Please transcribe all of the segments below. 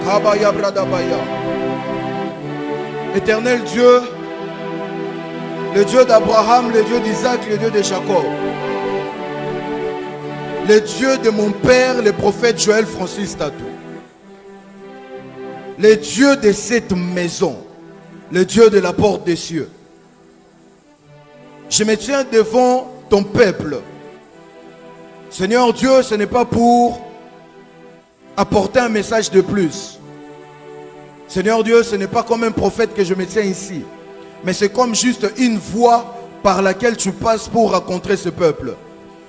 Abaya Bradabaya. Éternel Dieu, le Dieu d'Abraham, le Dieu d'Isaac, le Dieu de Jacob, le Dieu de mon père, le prophète Joël Francis Tatou, le Dieu de cette maison, le Dieu de la porte des cieux. Je me tiens devant ton peuple. Seigneur Dieu, ce n'est pas pour apporter un message de plus. Seigneur Dieu, ce n'est pas comme un prophète que je me tiens ici, mais c'est comme juste une voie par laquelle tu passes pour rencontrer ce peuple.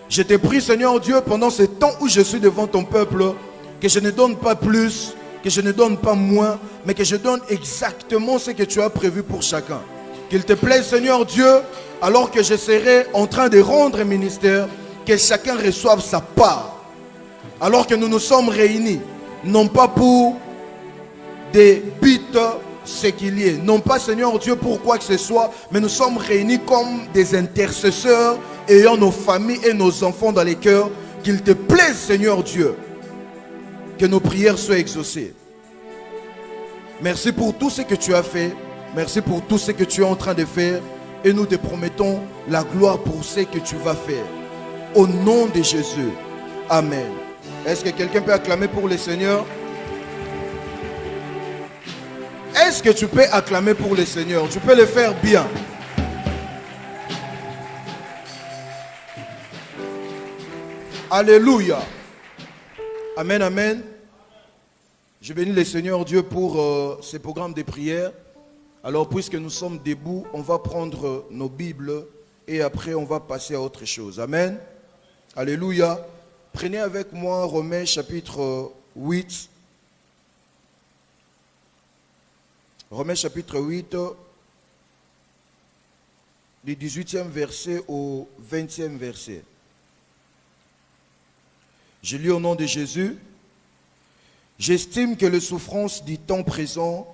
Je te prie, Seigneur Dieu, pendant ce temps où je suis devant ton peuple, que je ne donne pas plus, que je ne donne pas moins, mais que je donne exactement ce que tu as prévu pour chacun. Qu'il te plaise, Seigneur Dieu, alors que je serai en train de rendre un ministère, que chacun reçoive sa part. Alors que nous nous sommes réunis, non pas pour des buts séculiers, non pas, Seigneur Dieu, pour quoi que ce soit, mais nous sommes réunis comme des intercesseurs ayant nos familles et nos enfants dans les cœurs. Qu'il te plaise, Seigneur Dieu, que nos prières soient exaucées. Merci pour tout ce que tu as fait. Merci pour tout ce que tu es en train de faire. Et nous te promettons la gloire pour ce que tu vas faire. Au nom de Jésus. Amen. Est-ce que quelqu'un peut acclamer pour le Seigneur? Est-ce que tu peux acclamer pour le Seigneur? Tu peux le faire bien. Alléluia. Amen, amen. Je bénis le Seigneur Dieu pour ce programme de prière. Alors, puisque nous sommes debout, on va prendre nos Bibles et après on va passer à autre chose. Amen. Alléluia. Prenez avec moi Romains chapitre 8. Romains chapitre 8, du 18e verset au 20e verset. Je lis au nom de Jésus. J'estime que les souffrances du temps présent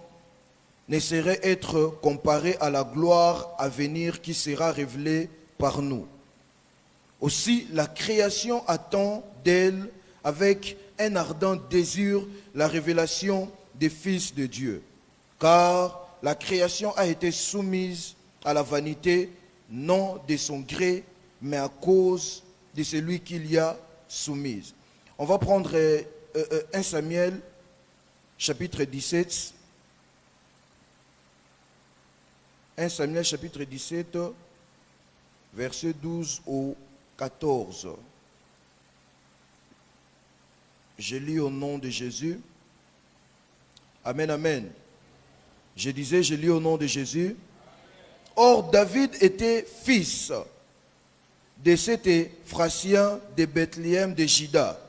ne sauraient être comparées à la gloire à venir qui sera révélée par nous. Aussi, la création attend d'elle avec un ardent désir la révélation des fils de Dieu. Car la création a été soumise à la vanité, non de son gré, mais à cause de celui qui l'y a soumise. On va prendre 1 Samuel, chapitre 17. 1 Samuel, chapitre 17, verset 12 au 14. Je lis au nom de Jésus. Amen, amen. Je disais, je lis au nom de Jésus. Or, David était fils de cet Éphrasien de Bethléem de Juda,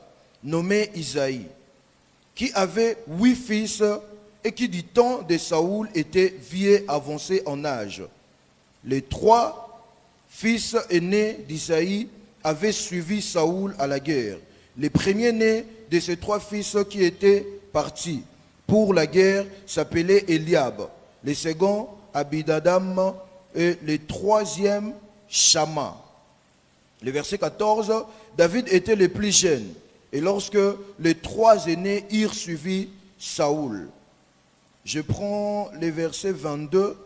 nommé Isaïe, qui avait 8 fils et qui du temps de Saoul était vieux avancé en âge. Les 3 fils aînés d'Isaïe avaient suivi Saoul à la guerre. Les premiers-nés de ces 3 fils qui étaient partis pour la guerre s'appelaient Eliab, les seconds Abidadam et le 3e Shama. Le verset 14, David était le plus jeune. Et lorsque les 3 aînés eurent suivi Saoul, je prends le verset 22.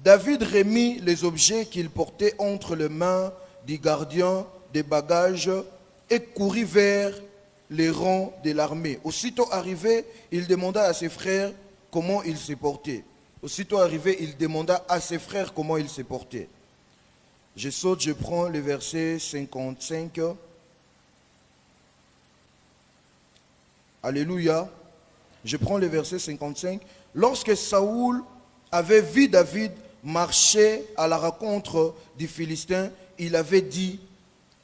David remit les objets qu'il portait entre les mains du gardien des bagages et courut vers les rangs de l'armée. Aussitôt arrivé, il demanda à ses frères comment il se portait. Aussitôt arrivé, il demanda à ses frères comment il se portait. Je saute, je prends le verset 55. Alléluia. Je prends le verset 55. Lorsque Saoul avait vu David marcher à la rencontre du Philistin, il avait dit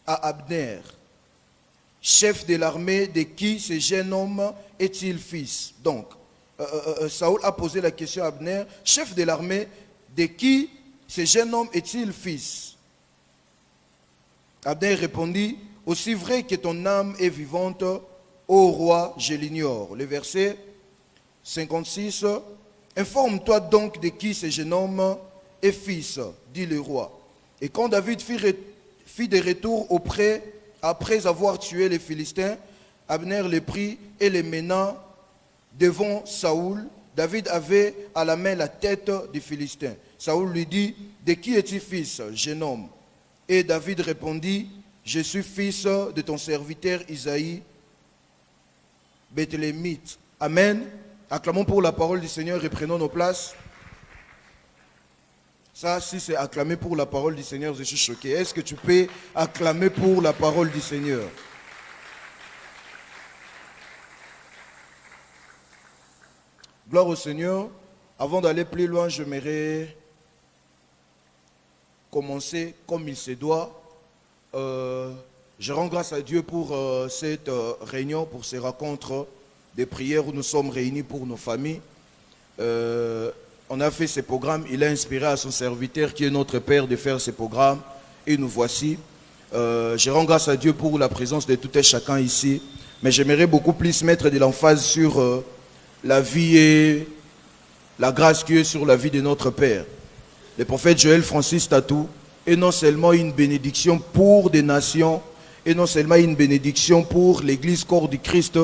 à Abner, chef de l'armée, de qui ce jeune homme est-il fils? Donc, Saoul a posé la question à Abner, chef de l'armée, de qui ce jeune homme est-il fils? Abner répondit, aussi vrai que ton âme est vivante, ô roi, je l'ignore. Le verset 56, informe-toi donc de qui ce jeune homme est fils, dit le roi. Et quand David fit de retour après avoir tué les Philistins, Abner les prit et les mena devant Saoul. David avait à la main la tête du Philistin. Saoul lui dit, de qui es-tu fils, jeune homme? Et David répondit, je suis fils de ton serviteur Isaïe, Béthlémite. Amen. Acclamons pour la parole du Seigneur et prenons nos places. Ça, si c'est acclamer pour la parole du Seigneur, je suis choqué. Est-ce que tu peux acclamer pour la parole du Seigneur? Gloire au Seigneur. Avant d'aller plus loin, j'aimerais commencer comme il se doit. Je rends grâce à Dieu pour cette réunion, pour ces rencontres des prières où nous sommes réunis pour nos familles. On a fait ce programme, il a inspiré à son serviteur qui est notre Père de faire ce programme et nous voici. Je rends grâce à Dieu pour la présence de tout et chacun ici, mais j'aimerais beaucoup plus mettre de l'emphase sur la vie et la grâce qui est sur la vie de notre Père. Le prophète Joël Francis Tatou est non seulement une bénédiction pour des nations, et non seulement une bénédiction pour l'Église corps du Christ,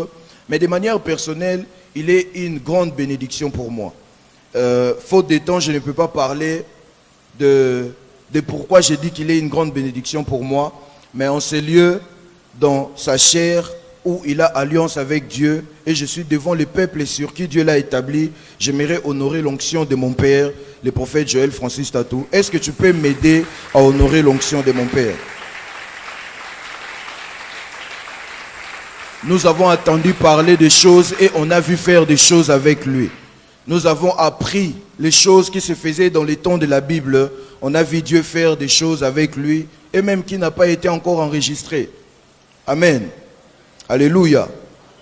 mais de manière personnelle, il est une grande bénédiction pour moi. Faute de temps, je ne peux pas parler de pourquoi j'ai dit qu'il est une grande bénédiction pour moi, mais en ce lieu, dans sa chair, où il a alliance avec Dieu, et je suis devant le peuple sur qui Dieu l'a établi, j'aimerais honorer l'onction de mon Père, le prophète Joël Francis Tatou. Est-ce que tu peux m'aider à honorer l'onction de mon Père? Nous avons entendu parler des choses et on a vu faire des choses avec lui. Nous avons appris les choses qui se faisaient dans les temps de la Bible. On a vu Dieu faire des choses avec lui et même qui n'a pas été encore enregistré. Amen. Alléluia.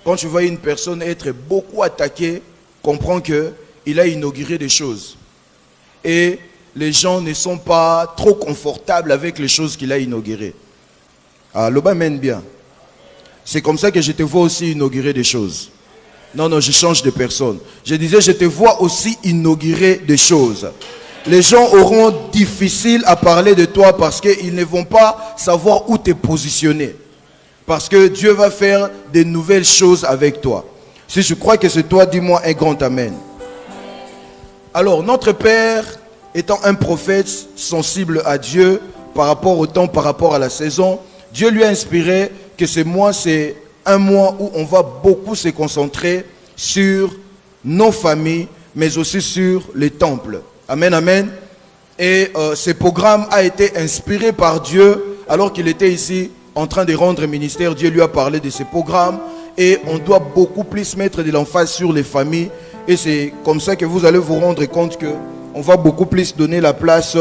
Quand tu vois une personne être beaucoup attaquée, comprends qu'il a inauguré des choses. Et les gens ne sont pas trop confortables avec les choses qu'il a inaugurées. Ah, l'Oba mène bien. C'est comme ça que je te vois aussi inaugurer des choses. Non, je change de personne. Je disais, je te vois aussi inaugurer des choses. Les gens auront difficile à parler de toi parce qu'ils ne vont pas savoir où te positionner. Parce que Dieu va faire de nouvelles choses avec toi. Si je crois que c'est toi, dis-moi un grand amen. Alors, notre Père, étant un prophète sensible à Dieu, par rapport au temps, par rapport à la saison, Dieu lui a inspiré que ce mois, c'est un mois où on va beaucoup se concentrer sur nos familles, mais aussi sur les temples. Amen, amen. Et ce programme a été inspiré par Dieu alors qu'il était ici en train de rendre ministère. Dieu lui a parlé de ce programme et on doit beaucoup plus mettre de l'emphase sur les familles. Et c'est comme ça que vous allez vous rendre compte qu'on va beaucoup plus donner la place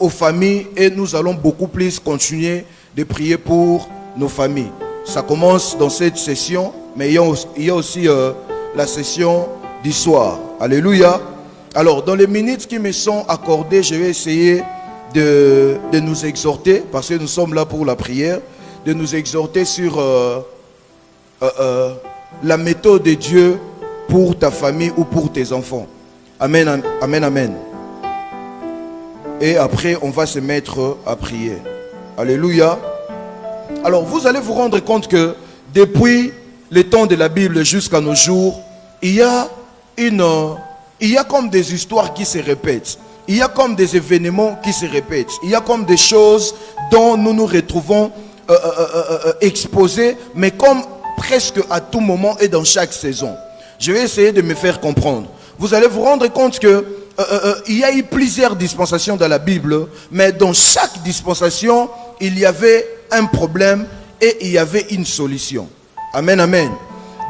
aux familles et nous allons beaucoup plus continuer de prier pour nos familles. Ça commence dans cette session, mais il y a aussi la session du soir. Alléluia. Alors, dans les minutes qui me sont accordées, je vais essayer de nous exhorter, parce que nous sommes là pour la prière, de nous exhorter sur la méthode de Dieu pour ta famille ou pour tes enfants. Amen, amen, amen. Et après, on va se mettre à prier. Alléluia. Alors, vous allez vous rendre compte que depuis les temps de la Bible jusqu'à nos jours, il y a comme des histoires qui se répètent. Il y a comme des événements qui se répètent. Il y a comme des choses dont nous nous retrouvons exposés, mais comme presque à tout moment et dans chaque saison. Je vais essayer de me faire comprendre. Vous allez vous rendre compte que il y a eu plusieurs dispensations dans la Bible, mais dans chaque dispensation, il y avait un problème et il y avait une solution. Amen, amen.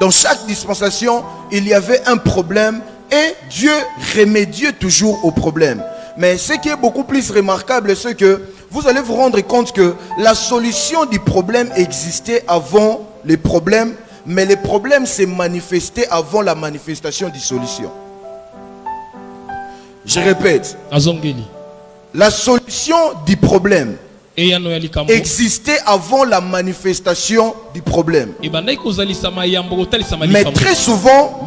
Dans chaque dispensation, il y avait un problème et Dieu remédiait toujours au problème. Mais ce qui est beaucoup plus remarquable, c'est que vous allez vous rendre compte que la solution du problème existait avant les problèmes, mais les problèmes s'est manifesté avant la manifestation des solutions. Je répète, la solution du problème existait avant la manifestation du problème. Mais très souvent,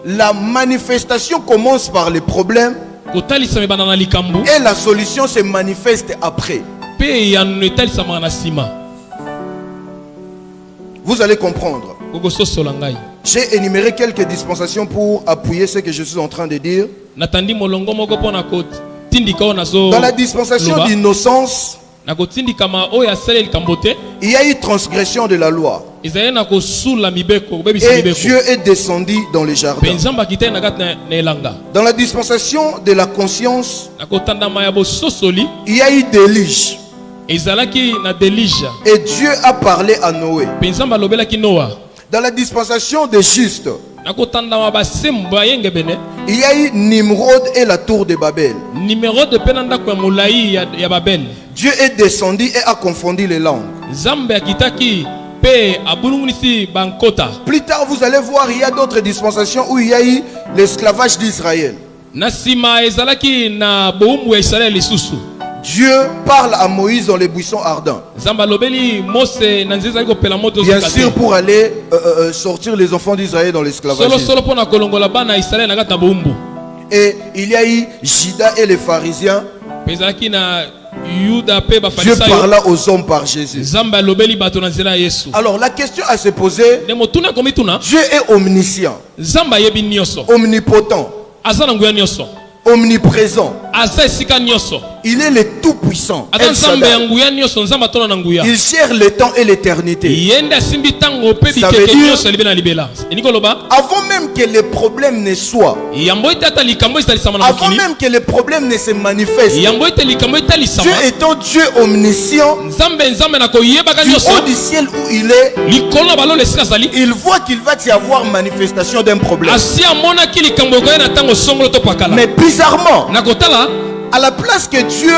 la manifestation commence par les problèmes et la solution se manifeste après. vous allez comprendre. J'ai énuméré quelques dispensations pour appuyer ce que je suis en train de dire. Dans la dispensation d'innocence, il y a eu transgression de la loi. Et Dieu est descendu dans les jardins. Dans la dispensation de la conscience, il y a eu déluge. Et Dieu a parlé à Noé. Dans la dispensation des justes, il y a eu Nimrod et la tour de Babel. Dieu est descendu et a confondu les langues. Plus tard, vous allez voir, il y a d'autres dispensations où il y a eu l'esclavage d'Israël. Dieu parle à Moïse dans les buissons ardents. Bien sûr, pour aller sortir les enfants d'Israël dans l'esclavage. Et il y a eu Judas et les pharisiens. Dieu parla aux hommes par Jésus. Alors la question à se poser, Dieu est omniscient, omnipotent, omniprésent. Il est le tout-puissant. Il gère le temps et l'éternité. Ça veut dire, avant même que les problèmes ne soient, avant même que les problèmes ne se manifestent, Dieu étant Dieu omniscient, du haut du ciel où il est, il voit qu'il va y avoir manifestation d'un problème. Mais bizarrement, à la place que Dieu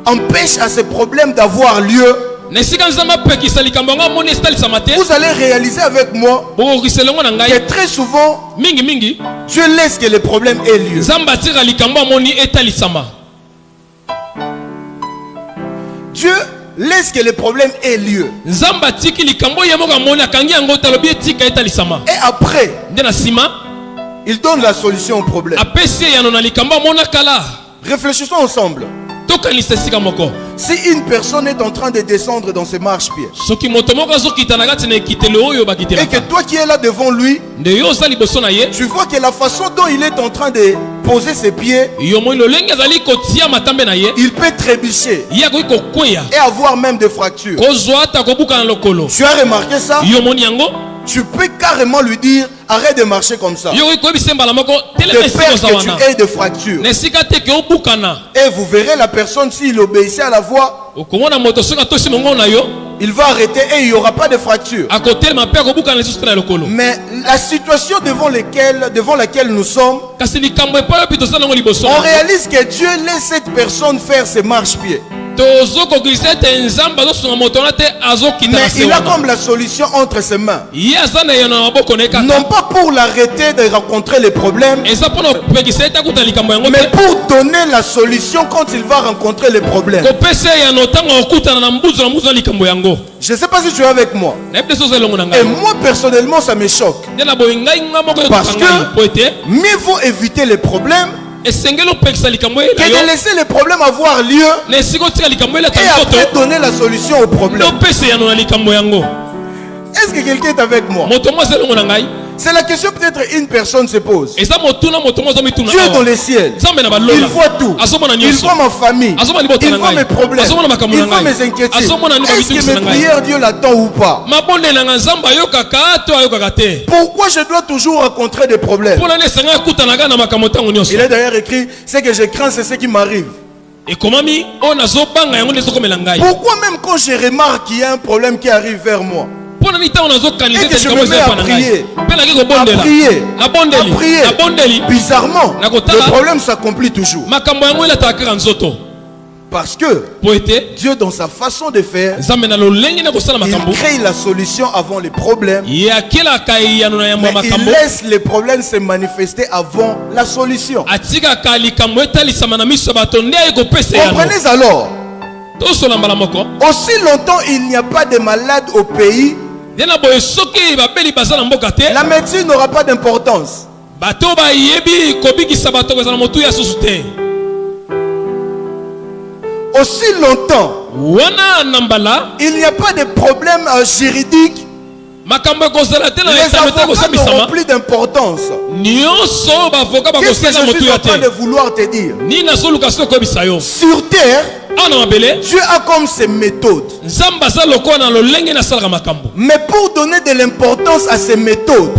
empêche à ces problèmes d'avoir lieu, vous allez réaliser avec moi que très souvent Dieu laisse que les problèmes aient lieu. Dieu laisse que les problèmes aient lieu. Et après, il donne la solution au problème. Réfléchissons ensemble. Si une personne est en train de descendre dans ses marchepieds et que toi qui es là devant lui, tu vois que la façon dont il est en train de poser ses pieds, il peut trébucher et avoir même des fractures. Tu as remarqué ça? Tu peux carrément lui dire: arrête de marcher comme ça. De peur que tu aies des fractures. Et vous verrez la personne, s'il obéissait à la voix, il va arrêter et il n'y aura pas de fracture. Mais la situation devant laquelle nous sommes, on réalise que Dieu laisse cette personne faire ses marche-pieds. Mais il a comme la solution entre ses mains. Non pas pour l'arrêter de rencontrer les problèmes, mais pour donner la solution quand il va rencontrer les problèmes. Je ne sais pas si tu es avec moi. Et moi personnellement ça me choque. Parce que mieux vaut éviter les problèmes que de laisser les problèmes avoir lieu et après donner la solution au problème. Est-ce que quelqu'un est avec moi? C'est la question peut-être une personne se pose. Dieu est dans les ciels. Il voit tout. Il voit ma famille. Il voit mes problèmes. Il voit mes inquiétudes. Est-ce que mes prières, Dieu l'attend ou pas? Pourquoi je dois toujours rencontrer des problèmes? Il est d'ailleurs écrit: ce que je crains, c'est ce qui m'arrive. Pourquoi même quand je remarque qu'il y a un problème qui arrive vers moi, et que je me mets à prier, bizarrement, le problème s'accomplit toujours. Parce que Dieu, dans sa façon de faire, il crée la solution avant les problèmes, mais il laisse les problèmes se manifester avant la solution. Comprenez alors, aussi longtemps il n'y a pas de malade au pays, la médecine n'aura pas d'importance. Aussi longtemps il n'y a pas de problème juridique, Les avocats n'auront plus d'importance. Qu'est-ce que je suis en train de vouloir te dire? Sur terre, Dieu a comme ses méthodes. Mais pour donner de l'importance à ces méthodes,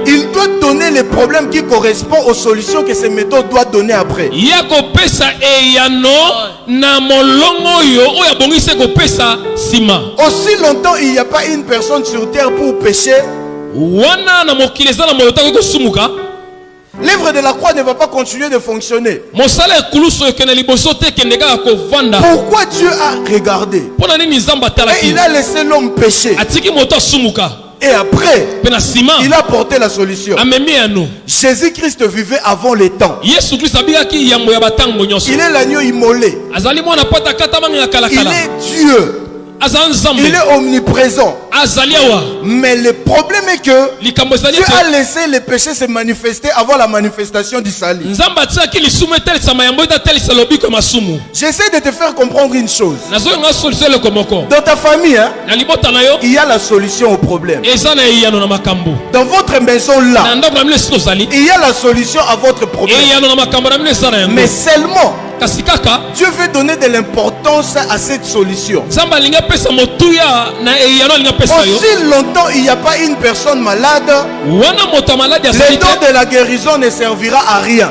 il doit donner les problèmes qui correspondent aux solutions que ces méthodes doivent donner après. Aussi longtemps il n'y a pas une personne sur terre pour pécher, l'œuvre de la croix ne va pas continuer de fonctionner. Pourquoi Dieu a regardé et il a laissé l'homme pécher? Et après, il a porté la solution. Jésus-Christ vivait avant les temps. Il est l'agneau immolé. Il est Dieu. Il est omniprésent. Mais le problème est que Dieu a laissé les péchés se manifester avant la manifestation du salut. J'essaie de te faire comprendre une chose. Dans ta famille, il y a la solution au problème. Dans votre maison là, il y a la solution à votre problème. Mais seulement Dieu veut donner de l'importance à cette solution. Aussi longtemps il n'y a pas une personne malade, le don de la guérison ne servira à rien.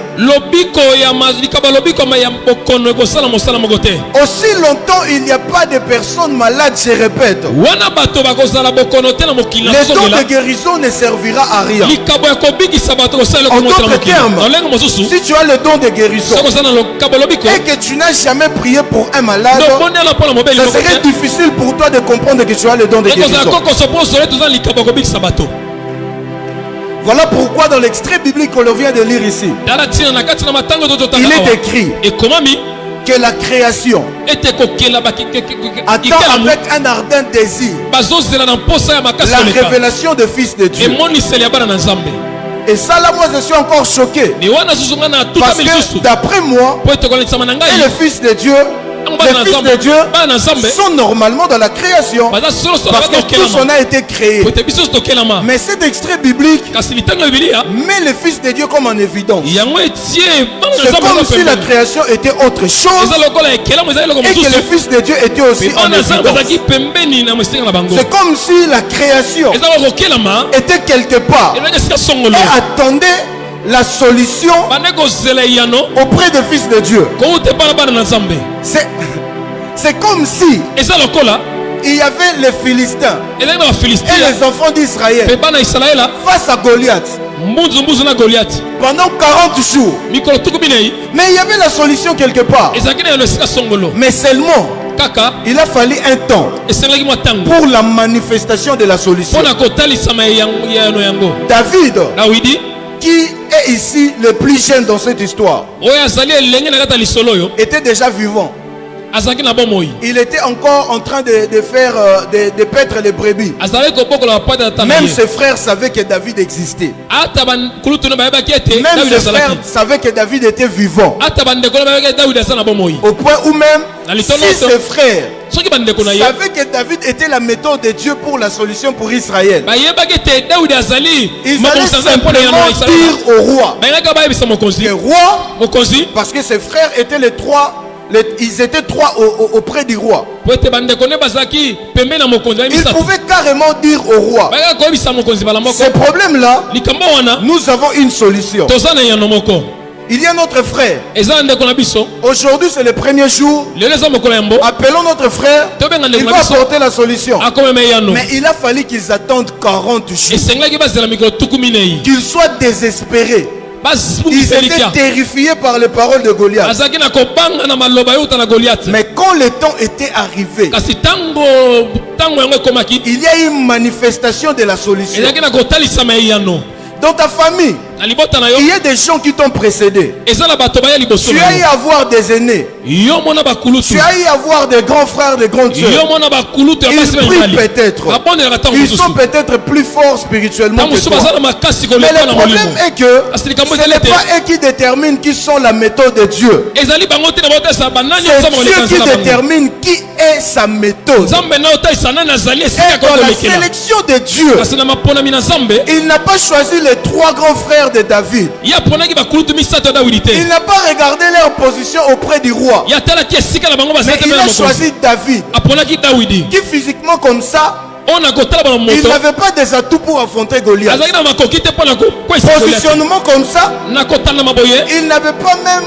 Aussi longtemps il n'y a pas de personnes malades, je répète, le don de guérison ne servira à rien. En d'autres termes, si tu as le don de guérison et que tu n'as jamais prié pour un malade, ça serait difficile pour toi de comprendre que tu as le don de guérison. Voilà pourquoi dans l'extrait biblique qu'on vient de lire ici, il est écrit que la création attend avec un ardent désir la révélation du Fils de Dieu. Et ça là, moi je suis encore choqué, parce que d'après moi, et le Fils de Dieu, sont normalement dans la création, parce que tout son a été créé. Mais cet extrait biblique met le Fils de Dieu comme en évidence. C'est comme si la création était autre chose et que le Fils de Dieu était aussi en évidence. C'est comme si la création était quelque part et attendait la solution auprès du Fils de Dieu. C'est comme si il y avait les Philistins et les enfants d'Israël face à Goliath pendant 40 jours. Mais il y avait la solution quelque part. Mais seulement il a fallu un temps pour la manifestation de la solution. David, qui est ici le plus jeune dans cette histoire, était déjà vivant. Il était encore en train de faire de paître les brebis. Même ses frères savaient que David existait. Même ses frères savaient que David était vivant. Au point où même si ses frères savaient que David était la méthode de Dieu pour la solution pour Israël, ils allaient simplement dire au roi, le roi, parce que ses frères étaient les trois. Ils étaient trois auprès du roi. Ils pouvaient carrément dire au roi, ce problème-là, nous avons une solution. Il y a notre frère. Aujourd'hui c'est le premier jour. Appelons notre frère. Il va apporter la solution. Mais il a fallu qu'ils attendent 40 jours, qu'ils soient désespérés. Ils étaient terrifiés par les paroles de Goliath. Mais quand le temps était arrivé, il y a une manifestation de la solution. Dans ta famille, Il y a des gens qui t'ont précédé. Tu as eu à avoir des aînés. Tu as eu à avoir des grands frères, des grandes sœurs. Ils prient peut-être. Ils sont peut-être plus forts spirituellement que toi. Mais le problème est que ce n'est pas eux qui déterminent qui sont la méthode de Dieu. C'est Dieu qui détermine qui est sa méthode. Et dans la sélection de Dieu, il n'a pas choisi les trois grands frères de David. Il n'a pas regardé leur position auprès du roi. Mais il a choisi David, qui physiquement comme ça, il n'avait pas des atouts pour affronter Goliath. Positionnement comme ça, il n'avait pas même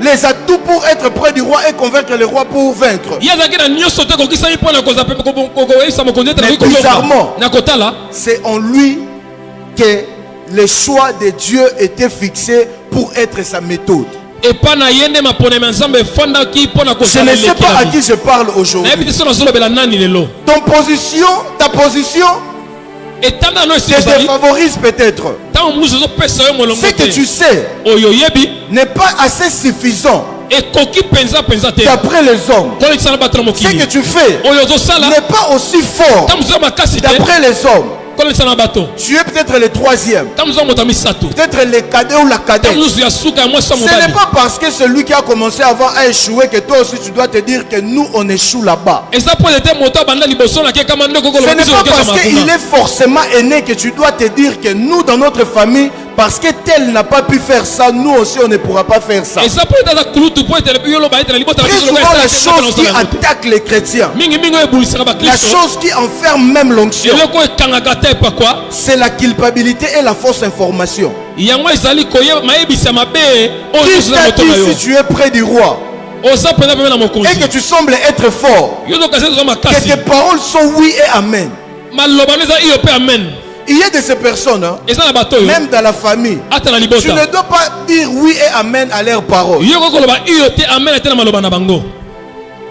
les atouts pour être près du roi et convaincre le roi pour vaincre. Mais bizarrement, c'est en lui que le choix de Dieu était fixé pour être sa méthode. Je ne sais pas à qui je parle aujourd'hui. Ta position te défavorise peut-être. Ce que tu sais n'est pas assez suffisant d'après les hommes. Ce que tu fais n'est pas aussi fort d'après les hommes. Tu es peut-être le troisième, peut-être le cadet ou la cadette. Ce n'est pas parce que celui qui a commencé avant a échoué que toi aussi tu dois te dire que nous on échoue là-bas. Ce n'est pas parce qu'il est forcément aîné que tu dois te dire que nous dans notre famille, parce que tel n'a pas pu faire ça, nous aussi on ne pourra pas faire ça. Très souvent la chose qui attaque les chrétiens, la chose qui enferme même l'onction, c'est la culpabilité et la fausse information. Qui t'a dit si tu es près du roi et que tu sembles être fort, que tes paroles sont oui et amen? Il y a de ces personnes, hein, même dans la famille, tu ne dois pas dire oui et amen à leurs paroles.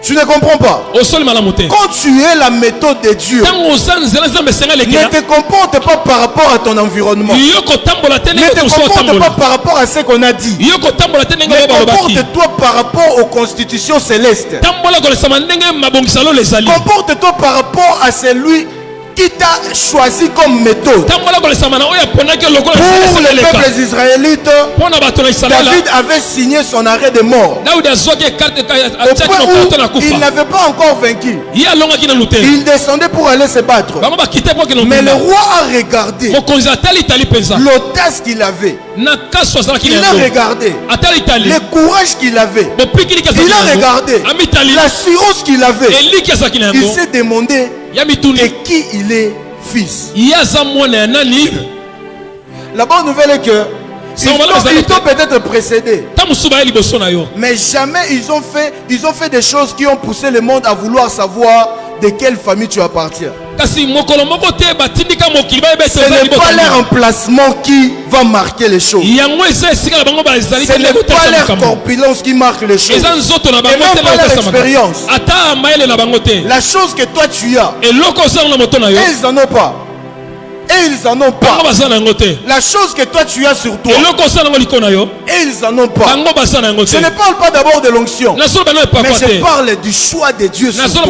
Tu ne comprends pas. Quand tu es la méthode de Dieu, ne te comporte pas par rapport à ton environnement. Ne te comporte pas par rapport à ce qu'on a dit. Mais comporte-toi par rapport aux constitutions célestes. Comporte-toi par rapport à celui qui t'a choisi comme méthode. Pour les peuples israélites, David avait signé son arrêt de mort. Au point où il n'avait pas encore vaincu. Il descendait pour aller se battre. Mais le roi a regardé l'audace qu'il avait. Il a regardé le courage qu'il avait. Il a regardé l'assurance qu'il avait. Il s'est demandé et qui il est fils. La bonne nouvelle est que ils t'ont peut-être précédé, mais jamais ils ont fait des choses qui ont poussé le monde à vouloir savoir de quelle famille tu appartiens. Ce n'est pas leur emplacement qui va marquer les choses. Ce n'est pas leur corpulence qui marque les choses. Et même pas leur expérience. La chose que toi tu as, ils n'en ont pas. Et ils en ont pas. La chose que toi tu as sur toi, et ils en ont pas. Je ne parle pas d'abord de l'onction, mais je parle du choix de Dieu sur toi.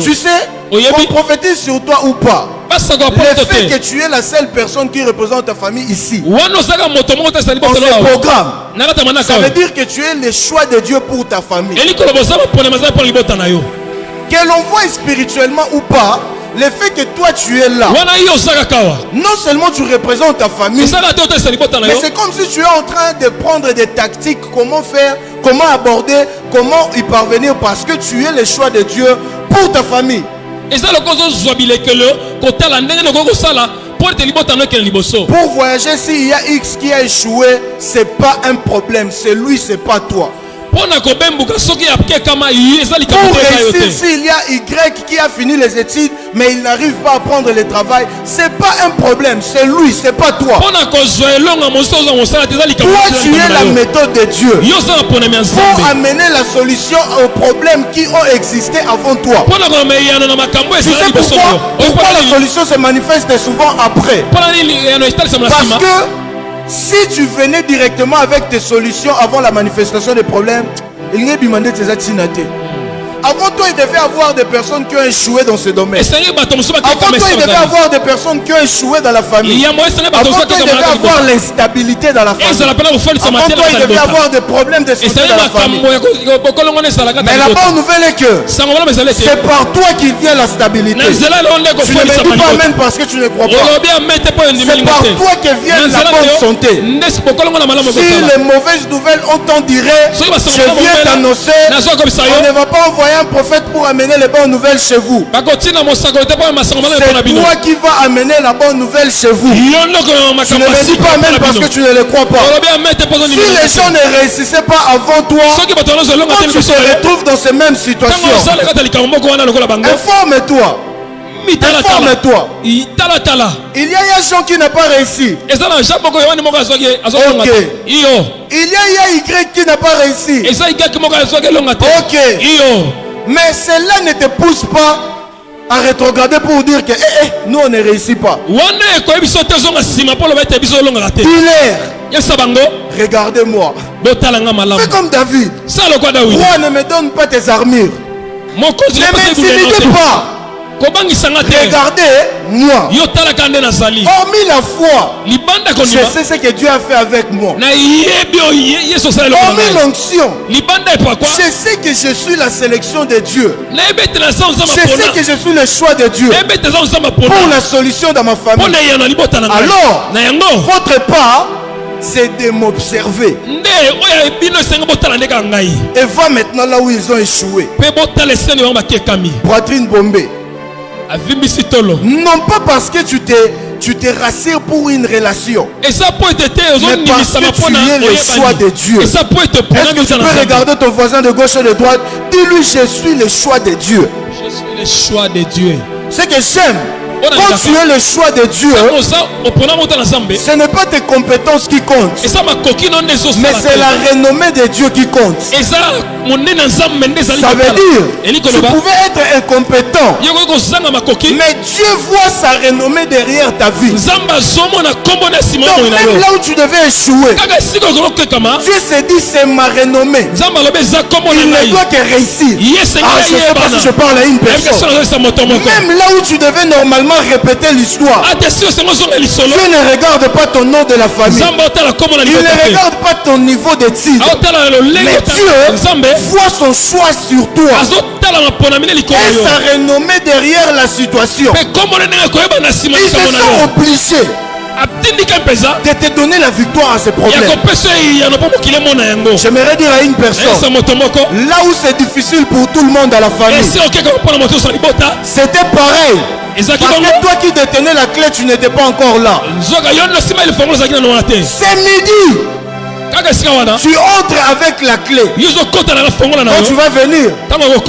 Tu sais, on prophétise sur toi ou pas, le fait que tu es la seule personne qui représente ta famille ici, on se programme. Ça veut dire que tu es le choix de Dieu pour ta famille. Que l'on voit spirituellement ou pas, le fait que toi tu es là, non seulement tu représentes ta famille, mais c'est comme si tu es en train de prendre des tactiques, comment faire, comment aborder, comment y parvenir, parce que tu es le choix de Dieu pour ta famille. Pour voyager, s'il y a X qui a échoué, c'est pas un problème, c'est lui, c'est pas toi. Pour réussir, s'il y a Y qui a fini les études, mais il n'arrive pas à prendre le travail, c'est pas un problème, c'est lui, c'est pas toi. Toi, tu es la méthode de Dieu pour amener la solution aux problèmes qui ont existé avant toi. Tu sais pourquoi la solution se manifeste souvent après? Parce que si tu venais directement avec tes solutions avant la manifestation des problèmes, il n'y a pas demandé tes activités. Avant toi, il devait avoir des personnes qui ont échoué dans ce domaine. Avant toi, il devait avoir des personnes qui ont échoué dans la famille. Avant toi, il devait avoir l'instabilité dans la famille. Avant toi, il devait avoir des problèmes de santé dans la famille. Mais la bonne nouvelle est que c'est par toi qu'il vient la stabilité. Tu ne me dis pas même parce que tu ne crois pas. C'est par toi que vient la bonne santé. Si les mauvaises nouvelles on t'en dirait, je viens t'annoncer, on ne va pas envoyer un prophète pour amener les bonnes nouvelles chez vous. C'est toi qui vas amener la bonne nouvelle chez vous. Tu ne me dis pas même parce que tu ne le crois pas. Si les gens ne réussissaient pas avant toi, quand tu te retrouves dans ces mêmes situations, informe-toi. Informe-toi. Il y a des gens qui n'ont pas réussi. Ok. Il y a Y qui n'a pas réussi. Ok. Mais cela ne te pousse pas à rétrograder pour dire que nous on ne réussit pas. Regardez-moi. Fais comme David. Roi, ne me donne pas tes armures. Ne m'intimidez pas. Regardez-moi. Hormis la foi, je sais ce que Dieu a fait avec moi. Hormis l'onction, je sais que je suis la sélection de Dieu. Je sais que je suis le choix de Dieu pour la solution dans ma famille. Alors, votre part, c'est de m'observer. Et va maintenant là où ils ont échoué. Poitrine bombée. Non pas parce que tu te rassures pour une relation, mais parce que tu es le choix de Dieu. Est-ce que tu peux regarder ton voisin de gauche et de droite? Dis-lui, je suis le choix de Dieu. Je suis le choix de Dieu. Ce que j'aime, quand tu es le choix de Dieu, ce n'est pas tes compétences qui comptent, mais c'est la renommée de Dieu qui compte. Ça veut dire, tu pouvais être incompétent, mais Dieu voit sa renommée derrière ta vie. Donc même là où tu devais échouer, Dieu s'est dit, c'est ma renommée. Il ne doit que réussir. Je ne sais pas si je parle à une personne. Même là où tu devais normalement répéter l'histoire, Dieu ne regarde pas ton nom de la famille. Il ne regarde pas ton niveau de titre. Mais Dieu voit son choix sur toi et sa renommée derrière la situation. Ils se sont obligés de te donner la victoire à ces problèmes. J'aimerais dire à une personne, là où c'est difficile pour tout le monde à la famille, c'était pareil. Parce que toi qui détenais la clé, tu n'étais pas encore là. C'est midi. Tu entres avec la clé. Quand tu vas venir,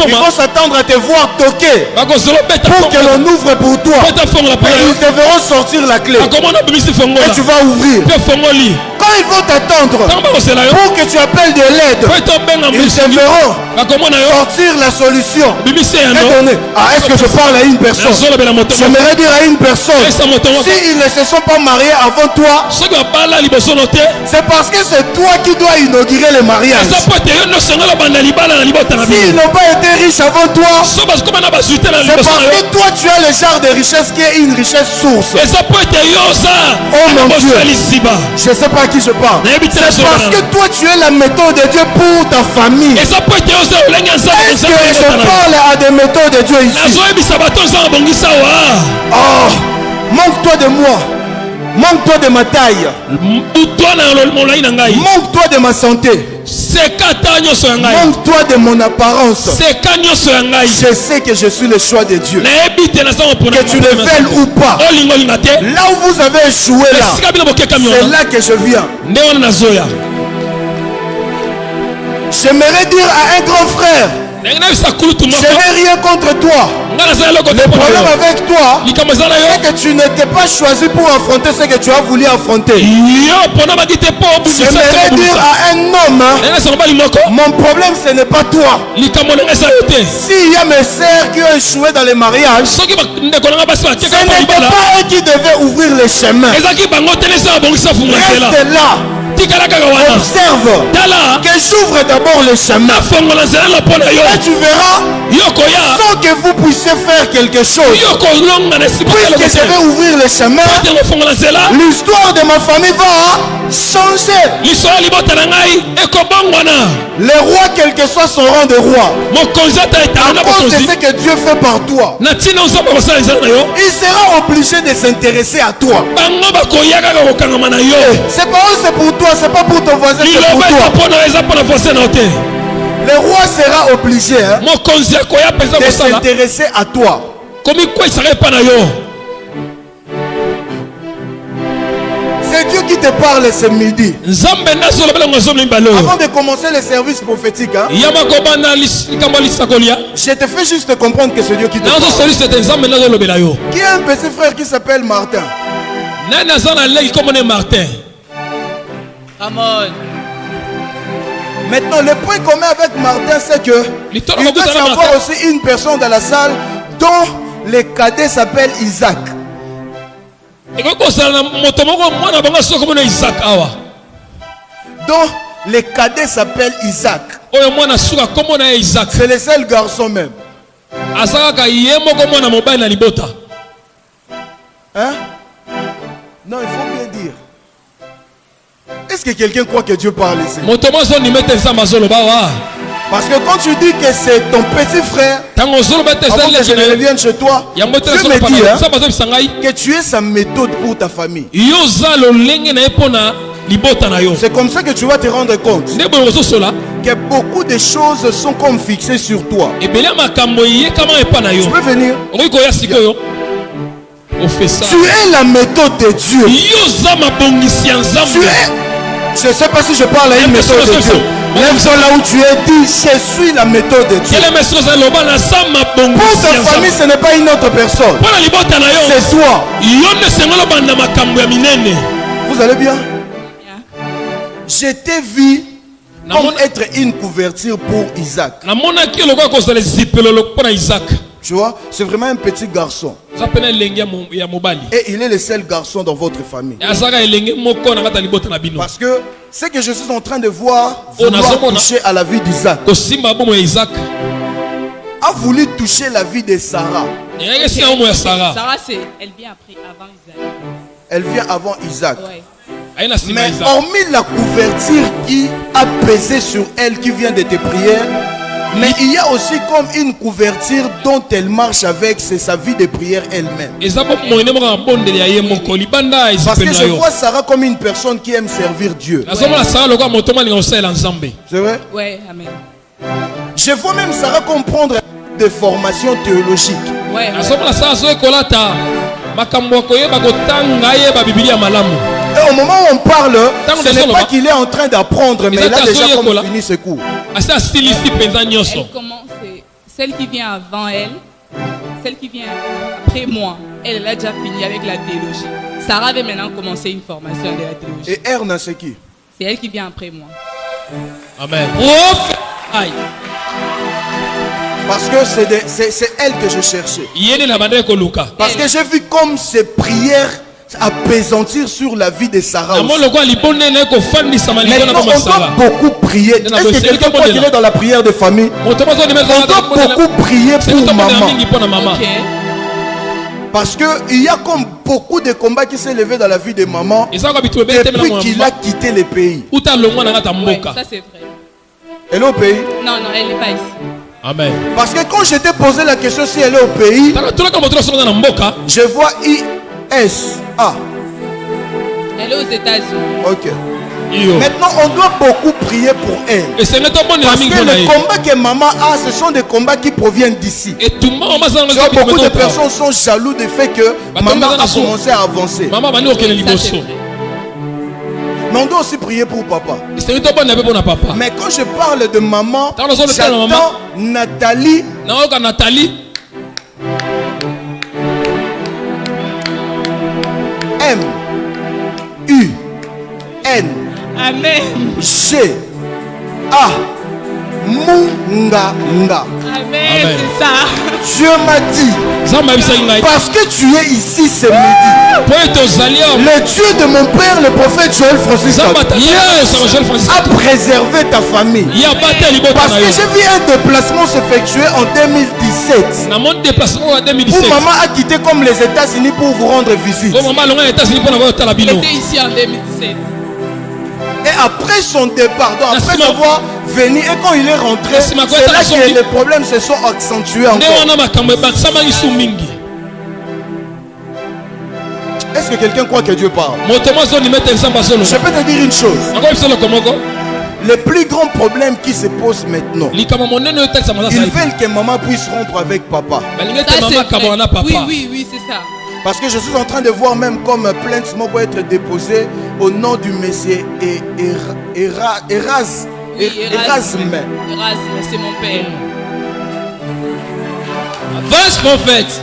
ils vont s'attendre à te voir toquer pour que l'on ouvre pour toi. Et ils devront sortir la clé. Et tu vas ouvrir. Quand ils vont t'attendre pour que tu appelles de l'aide, ils devront sortir la solution et donner. Est-ce que je parle à une personne? J'aimerais dire à une personne, s'ils ne se sont pas mariés avant toi, c'est parce que c'est toi qui dois inaugurer le mariage. S'ils n'ont pas été riches avant toi, c'est parce que toi tu as le genre de richesse qui est une richesse source. Oh mon Dieu, je ne sais pas à qui je parle. C'est parce que toi tu es la méthode de Dieu pour ta famille. Est-ce que je parle à des méthodes de Dieu ici? Oh, manque-toi de moi. Manque-toi de ma taille. Manque-toi de ma santé. Manque-toi de mon apparence. Je sais que je suis le choix de Dieu. Que tu le veuilles ou pas, là où vous avez échoué là, c'est là que je viens. J'aimerais dire à un grand frère, je n'ai rien contre toi. Le problème avec toi, c'est que tu n'étais pas choisi pour affronter ce que tu as voulu affronter. J'aimerais dire à un homme, mon problème ce n'est pas toi. S'il y a mes sœurs qui ont échoué dans les mariages, ce n'était pas eux qui devaient ouvrir les chemins. Reste là. Observe que j'ouvre d'abord le chemin et tu verras sans que vous puissiez faire quelque chose. Puisque je vais ouvrir le chemin, l'histoire de ma famille va changer. Le roi, quel que soit son rang de roi, à cause de ce que Dieu fait par toi, il sera obligé de s'intéresser à toi. C'est pas c'est pour toi, c'est pas pour ton voisin, c'est pour toi. Le roi sera obligé de s'intéresser à toi. C'est Dieu qui te parle ce midi. Avant de commencer le service prophétique, je te fais juste comprendre que c'est Dieu qui te parle. Qui a un petit frère qui s'appelle Martin? Maintenant, le point commun avec Martin, c'est que il doit y avoir aussi une personne dans la salle dont le cadet s'appelle Isaac. Donc, le cadet s'appelle Isaac. C'est le seul garçon même. Hein? Non, il faut bien dire. Est-ce que quelqu'un croit que Dieu parle ici? Parce que quand tu dis que c'est ton petit frère, avant que je ne revienne chez toi, Dieu me dit que tu es sa méthode pour ta famille. C'est comme ça que tu vas te rendre compte que beaucoup de choses sont comme fixées sur toi. Tu peux venir. Tu es la méthode de Dieu. Tu es... Je ne sais pas si je parle à une méthode de Dieu. Lève-toi là où tu es, dis, je suis la méthode de Dieu. Pour ta famille, ce n'est pas une autre personne. C'est toi. Vous allez bien? Je t'ai vu comme être une couverture pour Isaac. Tu vois, c'est vraiment un petit garçon. Et il est le seul garçon dans votre famille. Parce que ce que je suis en train de voir, vouloir toucher à la vie d'Isaac, a voulu toucher la vie de Sarah. Sarah, elle vient avant Isaac. Elle vient avant Isaac. Ouais. Mais hormis la couverture qui a pesé sur elle, qui vient de tes prières, mais il y a aussi comme une couverture dont elle marche avec, c'est sa vie de prière elle-même. Parce que je vois Sarah comme une personne qui aime servir Dieu. Ouais. C'est vrai? Oui, amen. Je vois même Sarah comprendre des formations théologiques. Ouais. Et au moment où on parle, ce n'est pas qu'il est en train d'apprendre, mais il a déjà fini ses cours. Elle commence, celle qui vient avant elle, celle qui vient après moi, elle a déjà fini avec la théologie. Sarah va maintenant commencer une formation de la théologie. Et Erna, c'est qui? C'est elle qui vient après moi. Amen. Parce que c'est elle que je cherchais. Parce que j'ai vu comme ces prières apaisantir sur la vie de Sarah aussi. Maintenant, on doit beaucoup prier. Est-ce que quelqu'un croit qu'il est dans la prière de famille? On doit beaucoup prier pour maman. Okay. Parce qu'il y a comme beaucoup de combats qui s'est levé dans la vie de maman depuis qu'il a quitté le pays. Ouais, ça c'est vrai. Elle est au pays? Non, elle n'est pas ici. Amen. Parce que quand je t'ai posé la question si elle est au pays, je vois I-S-A. Elle est aux États-Unis. Ok. Maintenant, on doit beaucoup prier pour elle. Parce que les combats que maman a, ce sont des combats qui proviennent d'ici. Beaucoup de personnes sont jaloux du fait que maman a commencé à avancer. Mais on doit aussi prier pour papa. esengi tobonela mpe mpona papa. Mais quand je parle de maman, Quand on parle de maman, j'attends Nathalie. nayoka Nathalie M U N Amen. G A Munga Nga. Amen. Amen. C'est ça. Dieu m'a dit, nzambe ayebisaki ngai parce que tu es ici ce midi, po ete ozali awa le Dieu de mon père, le prophète Joël Francis, nzambe atata yosaka Joel Francis a préservé ta famille. ye abata libota Parce na que yo j'ai vu un déplacement s'effectuer en 2017. namoni déplacement oyo ya Où 2017 maman a quitté comme les États-Unis pour vous rendre visite. oyo mama alonga na États-Unis mpona bayotala Il bino était ici en 2017. Et après son départ, donc après Merci, avoir venu, et quand il est rentré, Merci, ma c'est là grande que sortie. les problèmes se sont accentués nde encore. wana makambo ebakisamaki su mingi Est-ce que quelqu'un croit que Dieu parle? moto mo azondima ete nzambe Je azoloba peux te dire une chose. yango biso eloko moko Le plus grand problème qui se pose maintenant, likambo monene oyo etakisama ils azali veulent que maman puisse rompre avec papa. balingi Ça, ete c'est mama vrai. akabona na papa Oui, c'est ça. Parce que je suis en train de voir même comme plainte mot peut être déposée au nom du monsieur Erasme. Oui, Erasme, c'est mon père. avance prophète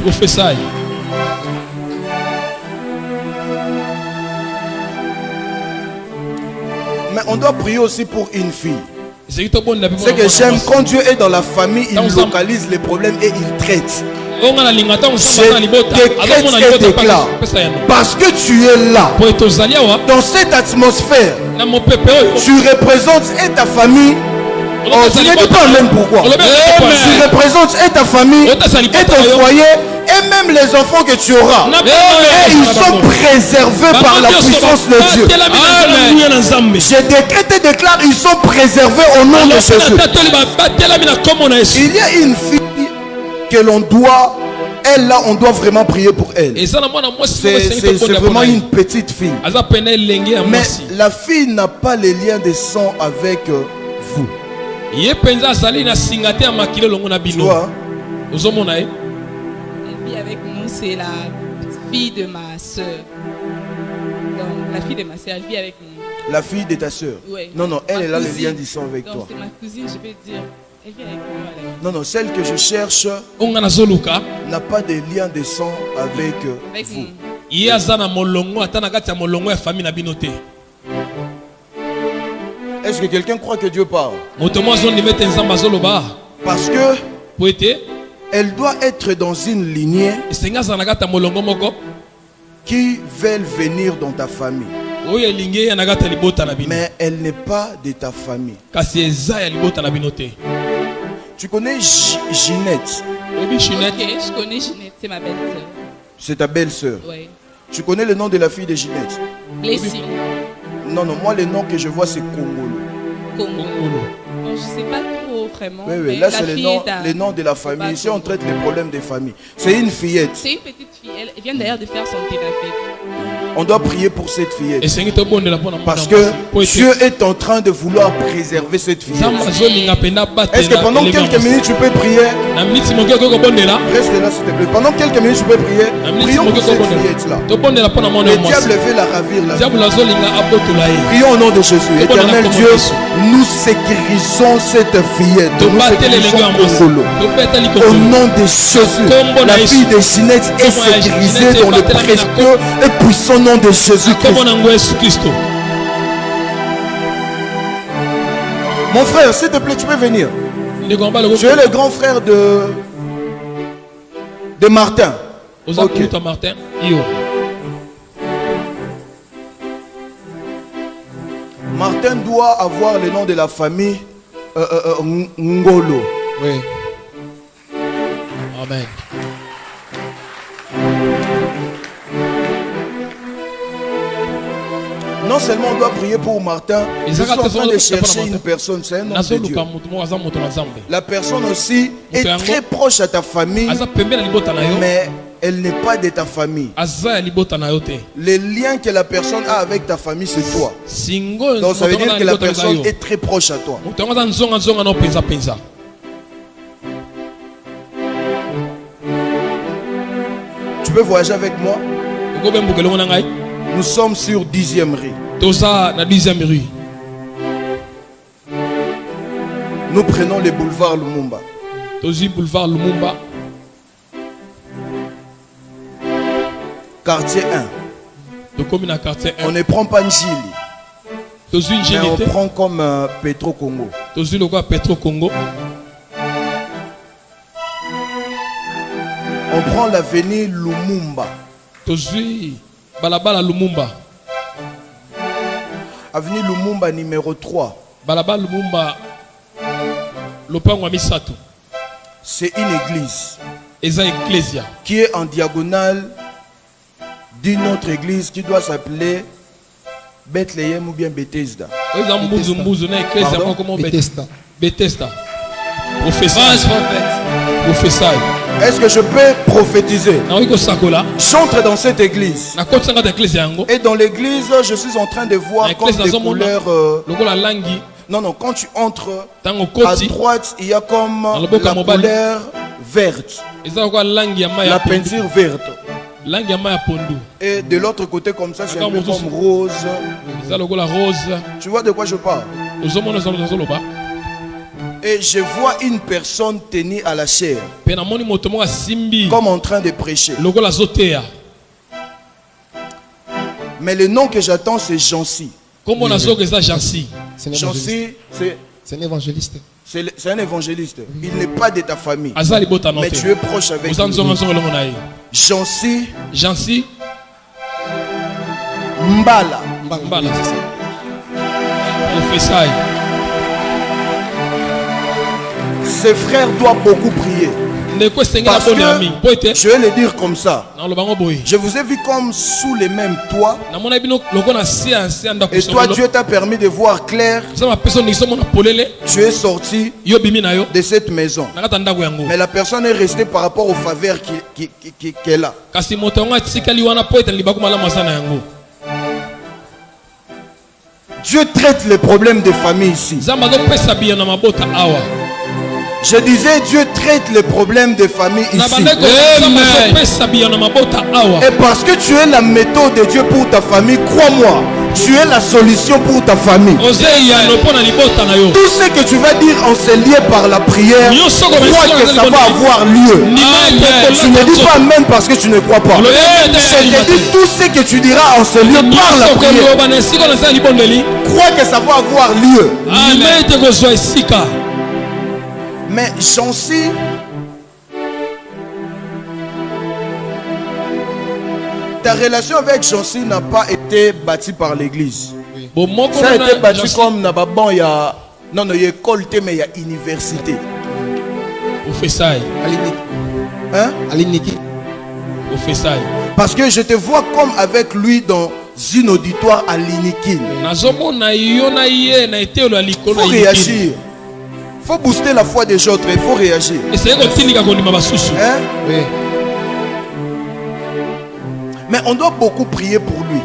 profesaille Mais on doit prier aussi pour une fille. ezali tobonela mpe Ce que j'aime, quand Dieu est dans la famille, il Dans le localise les problèmes et il traite. oyo nga nalinga ntango Je nzambe aza na libota azomona décrète et libota déclare, pesa yango parce que tu es là, po ete ozali awa dans cette atmosphère, na mopepe oyo tu représentes et ta famille. Oh, tu ne dis pas même pourquoi. Tu représentes et ta famille, et ton foyer, et même les enfants que tu auras. Et ils sont préservés par la puissance de Dieu. Je décrète et déclare, ils sont préservés au nom de Jésus. Il y a une fille que l'on doit, elle là, on doit vraiment prier pour elle. C'est vraiment une petite fille. Mais la fille n'a pas les liens de sang avec vous. ye mpenza azali na singa te ya makila elongo na Tu bino vois? ozomona ye Elle vit avec nous, c'est la fille de ma soeur. Donc, la fille de ma soeur, elle vit avec nous. La fille de ta soeur. Ouais. Non, non, elle, Ma elle a le cousine. lien du sang avec Donc, toi. c'est ma cousine, je peux dire. Elle vit avec nous à la vie. Non, non, celle que je cherche oyo nga nazoluka n'a pas de lien de sang avec Avec vous. nous. ye aza na molongo ata na kati ya molongo ya famille na bino te Est-ce que quelqu'un croit que Dieu parle? moto mo azondima ete nzambe azoloba Parce que po ete elle doit être dans une lignée esengi azala na kati ya molongo moko qui veulent venir dans ta famille. oyo elingi eya na kati ya libota na bino Mais elle n'est pas de ta famille. kasi eza ya libota na bino te Tu connais Ginette? oyebi chinete Ok, je connais Ginette, c'est ma belle-sœur. C'est ta belle-sœur. Ouais. Tu connais le nom de la fille de Ginette? Blessing, Non, non, moi le nom que je vois c'est Kongolo. Congo. Kongolo. Bon, je sais pas trop vraiment. Oui, oui, mais là la c'est le fille nom, est à- les noms de la famille. Ici on traite les problèmes des familles. C'est une fillette. C'est une petite fille. Elle vient d'ailleurs de faire son thérapie. On doit prier pour cette fillette. esengi tobondela mpona Parce que Dieu est en train de vouloir préserver cette fillette. nzambe azolinga mpenza Est-ce que pendant quelques minutes tu peux prier? na miniti moke okoki kobondela Reste là s'il te plaît. Pendant quelques minutes tu peux prier. na miniti Prions moke pour okoki cette fillette là. kobondela tobondela mpona mwana Le ya mwasi diable veut la ravir là. diable azolinga abotola ye Prions au nom de Jésus. Éternel Dieu, nous sécurisons cette fillette. Nous tobatela elenge ya mwasi sécurisons Kongolo. tobeta Au likolo nom de Jésus, la fille de Ginette est sécurisée dans le précieux et puissant nom de Jésus-Christ. kombo nango yesu kristo Mon frère, s'il te plaît, tu peux venir. ndeko mobali Tu es le grand frère de Martin. oza Ok. koluta martin yo Martin doit avoir le nom de la famille Ngolo. oui amen Non seulement on doit prier pour Martin, je suis en train de chercher une personne, c'est un homme de Dieu. nazoluka motu moko aza moto na nzambe La personne aussi est très proche à ta famille, aza pembeni na libota na yo mais elle n'est pas de ta famille. aza ya libota na yo te Le lien que la personne a avec ta famille, c'est toi. singo Donc ça veut dire que la libota eza personne yo est très proche à toi. moto yango aza nzonga na yo mpenza Tu peux voyager avec moi? okobembuka elongo na ngai Nous sommes sur 10e rue. Toza na 10e rue. Nous prenons le boulevard Lumumba. Tozi boulevard Lumumba. Quartier 1. De commune à quartier 1. On ne prend pas Njili. Tozi Mais on Njili. prend comme Petro Congo. Tozi le Petro Congo. On prend l'avenue Lumumba. Tozi Balabala Lumumba. Avenue Lumumba numéro 3. Balabala Lumumba. Lopango Misato. C'est une église Eza Ecclesia. qui est en diagonale d'une autre église qui doit s'appeler Bethléem ou bien Bethesda. Oza mbuzu mbuzu na Ecclesia Pardon? comment Bethesda. Bethesda. Professeur. Professeur. Est-ce que je peux prophétiser? Na wiko sakola. J'entre dans cette église. Na kotanga ta Ecclesia yango. Et dans l'église, je suis en train de voir Na comme Ecclesia des zomona. couleurs. Lokola langi. Non, non, quand tu entres Tango à koti. droite, il y a comme Maloboka la mobali. couleur verte, Eza lokola langi ya mai la ya pondu. peinture verte. Langi ya mai ya pondu. Et de l'autre côté, comme ça, c'est un peu D'accord, comme rose. Eza lokola rose. Tu vois de quoi je parle? Ozomona zoloba. Et je vois une personne tenue à la chair, Pe na moni moto moko simbi. comme en train de prêcher. Lokola zoteya. Mais le nom que j'attends, c'est Jancy. Kombo na zoka eza Jancy. C'est un évangéliste. Jancy, C'est un évangéliste. c'est un évangéliste. Il n'est pas de ta famille. Aza libota Mais note. tu es proche avec Oza lui. nzonga nzonga longo na ye. Jancy Jancy Mbala. Mbala. Professeur. Ses frères doivent beaucoup prier. Ndeko esengela Parce boni ami. Po ete. que, je vais le dire comme ça, Na lobango boye. je vous ai vu comme sous les mêmes toits. Na mona bino loko na siansi anda Et toi, Dieu t'a permis de voir clair. Ça ma personne ni somo na polele. Tu es sorti Yo bimi na yo. de cette maison. Na kata ndako yango. Mais la personne est restée par rapport aux faveurs qu'elle a. Kasi moto yango atikali wana po ete libako malamu aza na yango. Dieu traite les problèmes des familles ici. Zamba azopesa biyo na mabota awa. Je disais, Dieu traite les problèmes des familles Na ici. bandeko zamba azopesa biyo na mabota awa. Et parce que tu es la méthode de Dieu pour ta famille, crois-moi, tu es la solution pour ta famille. Ozeya no pona libota na yo. Tout ce que tu vas dire en se lié par la prière, crois que ça va avoir lieu. Tu ne dis pas même parce que tu ne crois pas. Je te dis tout ce que tu diras en se lié par la prière. Crois que ça va avoir lieu. Mais Jancy, ta relation avec Jancy n'a pas été bâtie par l'église. Ça a été bâti comme Nababan, il y a. Non, non, il y a école, mais il y a université. Hein? Parce que je te vois comme avec lui dans une auditoire à l'Inikin. Il faut réagir. Il faut booster la foi des autres. Il faut réagir. Hein? Oui. Mais on doit beaucoup prier pour lui.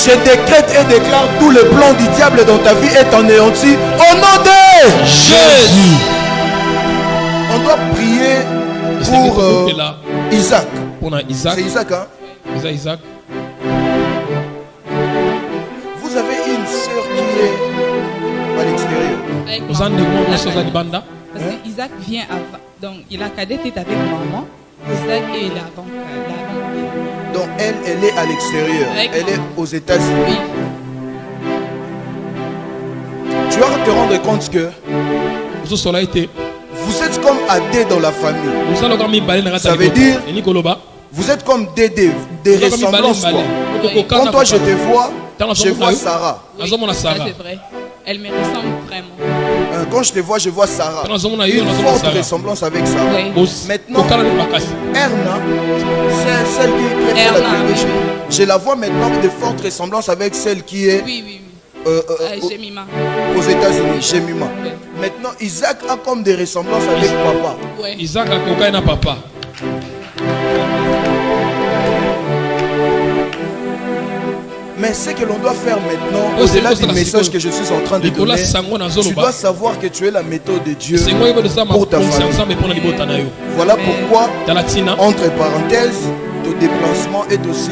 Je décrète et déclare tous les plans du diable dans ta vie est anéanti au nom de Jésus. On doit prier pour Isaac. Pour Isaac. C'est Isaac, hein? Isaac. Vous avez une sœur qui est à l'extérieur. Parce que Isaac vient avant. Donc, il a cadet est avec maman. Isaac est l'avant. Donc, elle est à l'extérieur. Elle est aux États-Unis. Oui. Tu vas te rendre compte que vous êtes comme Adé dans la famille. Ça veut dire vous êtes comme Dédé, des ressemblances. Quand toi je te vois, je vois Sarah. Oui, ça c'est vrai. Elle me ressemble vraiment. Quand je te vois Sarah. Une forte ressemblance avec Sarah. Oui. Maintenant, Erna, c'est celle qui est la biologie. Je la vois maintenant de forte ressemblance avec celle qui est Jemima. Aux États-Unis, Jemima. Oui. Maintenant, Isaac a comme des ressemblances avec papa. Oui. Isaac a cocaïne à papa. Mais ce que l'on doit faire maintenant, au-delà du message que je suis en train de donner, tu dois savoir que tu es la méthode de Dieu pour ta famille. Voilà pourquoi, entre parenthèses, ton déplacement est aussi...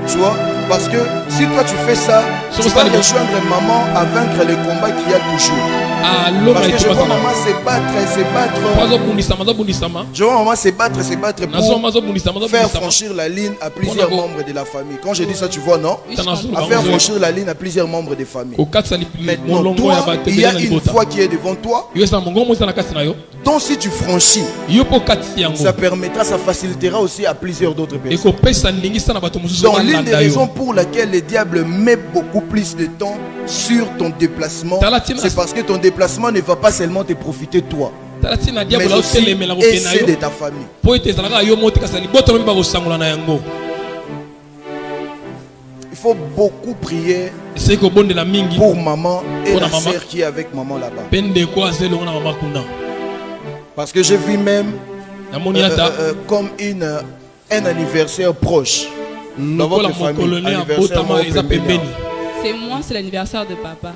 tu vois, parce que si toi tu fais ça, tu vas rejoindre maman à vaincre les combats qu'il y a toujours. Parce que je vois maman se battre. Je vois maman se battre pour faire franchir la ligne à plusieurs membres de la famille. Quand je dis ça, tu vois, non? À faire franchir la ligne à plusieurs membres de la famille. Maintenant, toi, il y a une foi qui est devant toi. Donc si tu franchis, ça permettra, ça facilitera aussi à plusieurs d'autres personnes. Donc l'une des raisons pour laquelle le diable met beaucoup plus de temps sur ton déplacement, c'est parce que ton déplacement ne va pas seulement te profiter toi, mais aussi essayer de ta famille. Il faut beaucoup prier pour maman et la sœur qui est avec maman là-bas. Parce que j'ai vu même comme un anniversaire proche dans votre famille. C'est moi, c'est l'anniversaire de papa.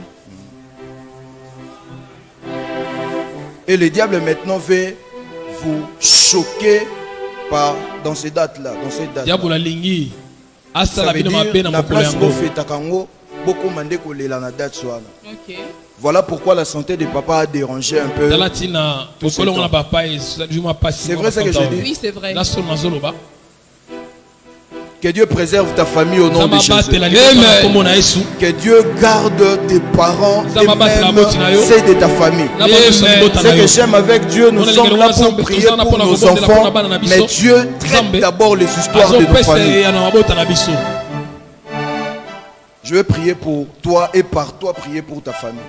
Et le diable maintenant veut vous choquer dans ces dates-là. Ça veut dire la place où fait takango, beaucoup mandé coller la date soir. Voilà pourquoi la santé de papa a dérangé un peu. C'est vrai ce que je dis? Oui, c'est vrai. Que Dieu préserve ta famille au nom de Jésus. Amen. Que Dieu garde tes parents et même ceux de ta famille. Ce que j'aime avec Dieu, nous sommes là pour prier pour nos enfants, mais Dieu traite d'abord les histoires de nos familles. Je vais prier pour toi et par toi prier pour ta famille.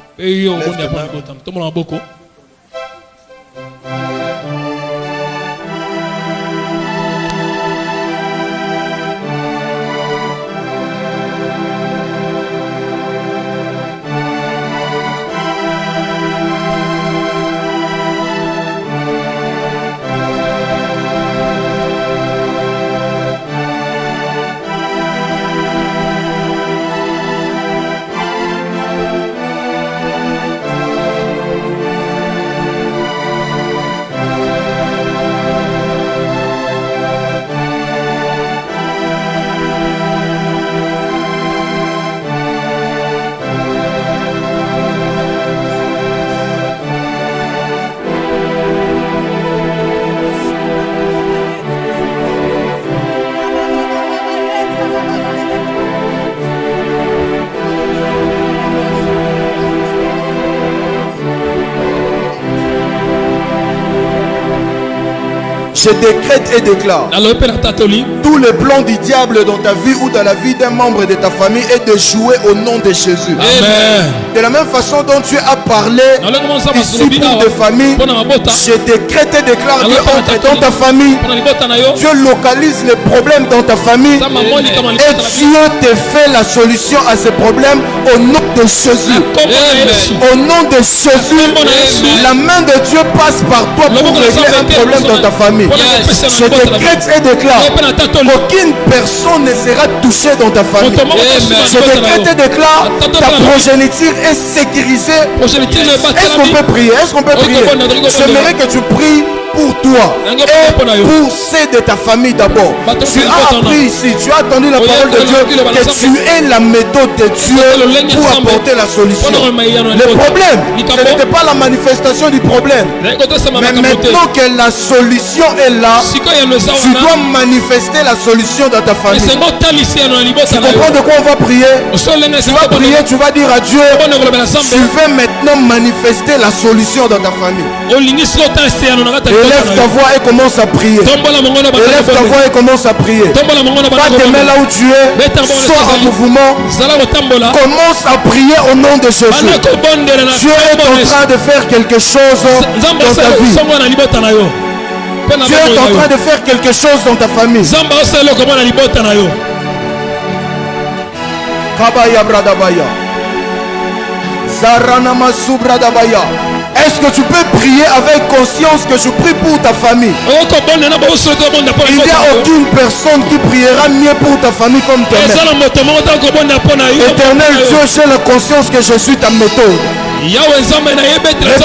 Je décrète et déclare tous les plans du diable dans ta vie ou dans la vie d'un membre de ta famille est de jouer au nom de Jésus. Amen. De la même façon dont tu as parlé ici pour des familles, je décrète et déclare que dans ta famille, Dieu localise les problèmes dans ta famille et Dieu te fait la solution à ces problèmes au nom de Jésus. Au nom de Jésus, la main de Dieu passe par toi pour régler un problème dans ta famille. Je décrète et déclare qu'aucune personne ne sera touchée dans ta famille. Je décrète et déclare ta progéniture est sécurisée. Est-ce qu'on peut prier? Est-ce qu'on peut prier? J'aimerais que tu pries pour toi et pour ceux de ta famille d'abord. Tu as appris ici, tu as entendu la parole de Dieu que tu es la méthode de Dieu pour apporter la solution. Le problème, ce n'était pas la manifestation du problème, mais maintenant que la solution est là, tu dois manifester la solution dans ta famille. Tu comprends de quoi on va prier? Tu vas prier, tu vas dire à Dieu, tu veux maintenant manifester la solution dans ta famille. Élève ta voix et commence à prier. Élève ta voix et commence à prier. Pas te mets là où tu es. Sois en mouvement. Commence à prier au nom de Jésus. Dieu est en train de faire quelque chose dans ta vie. Dieu est en train de faire quelque chose dans ta famille. Kabaya bradabaya. Zaranama subradabaya. Est-ce que tu peux prier avec conscience que je prie pour ta famille? Il n'y a aucune personne qui priera mieux pour ta famille comme toi-même. Éternel Dieu, j'ai la conscience que je suis ta méthode. Le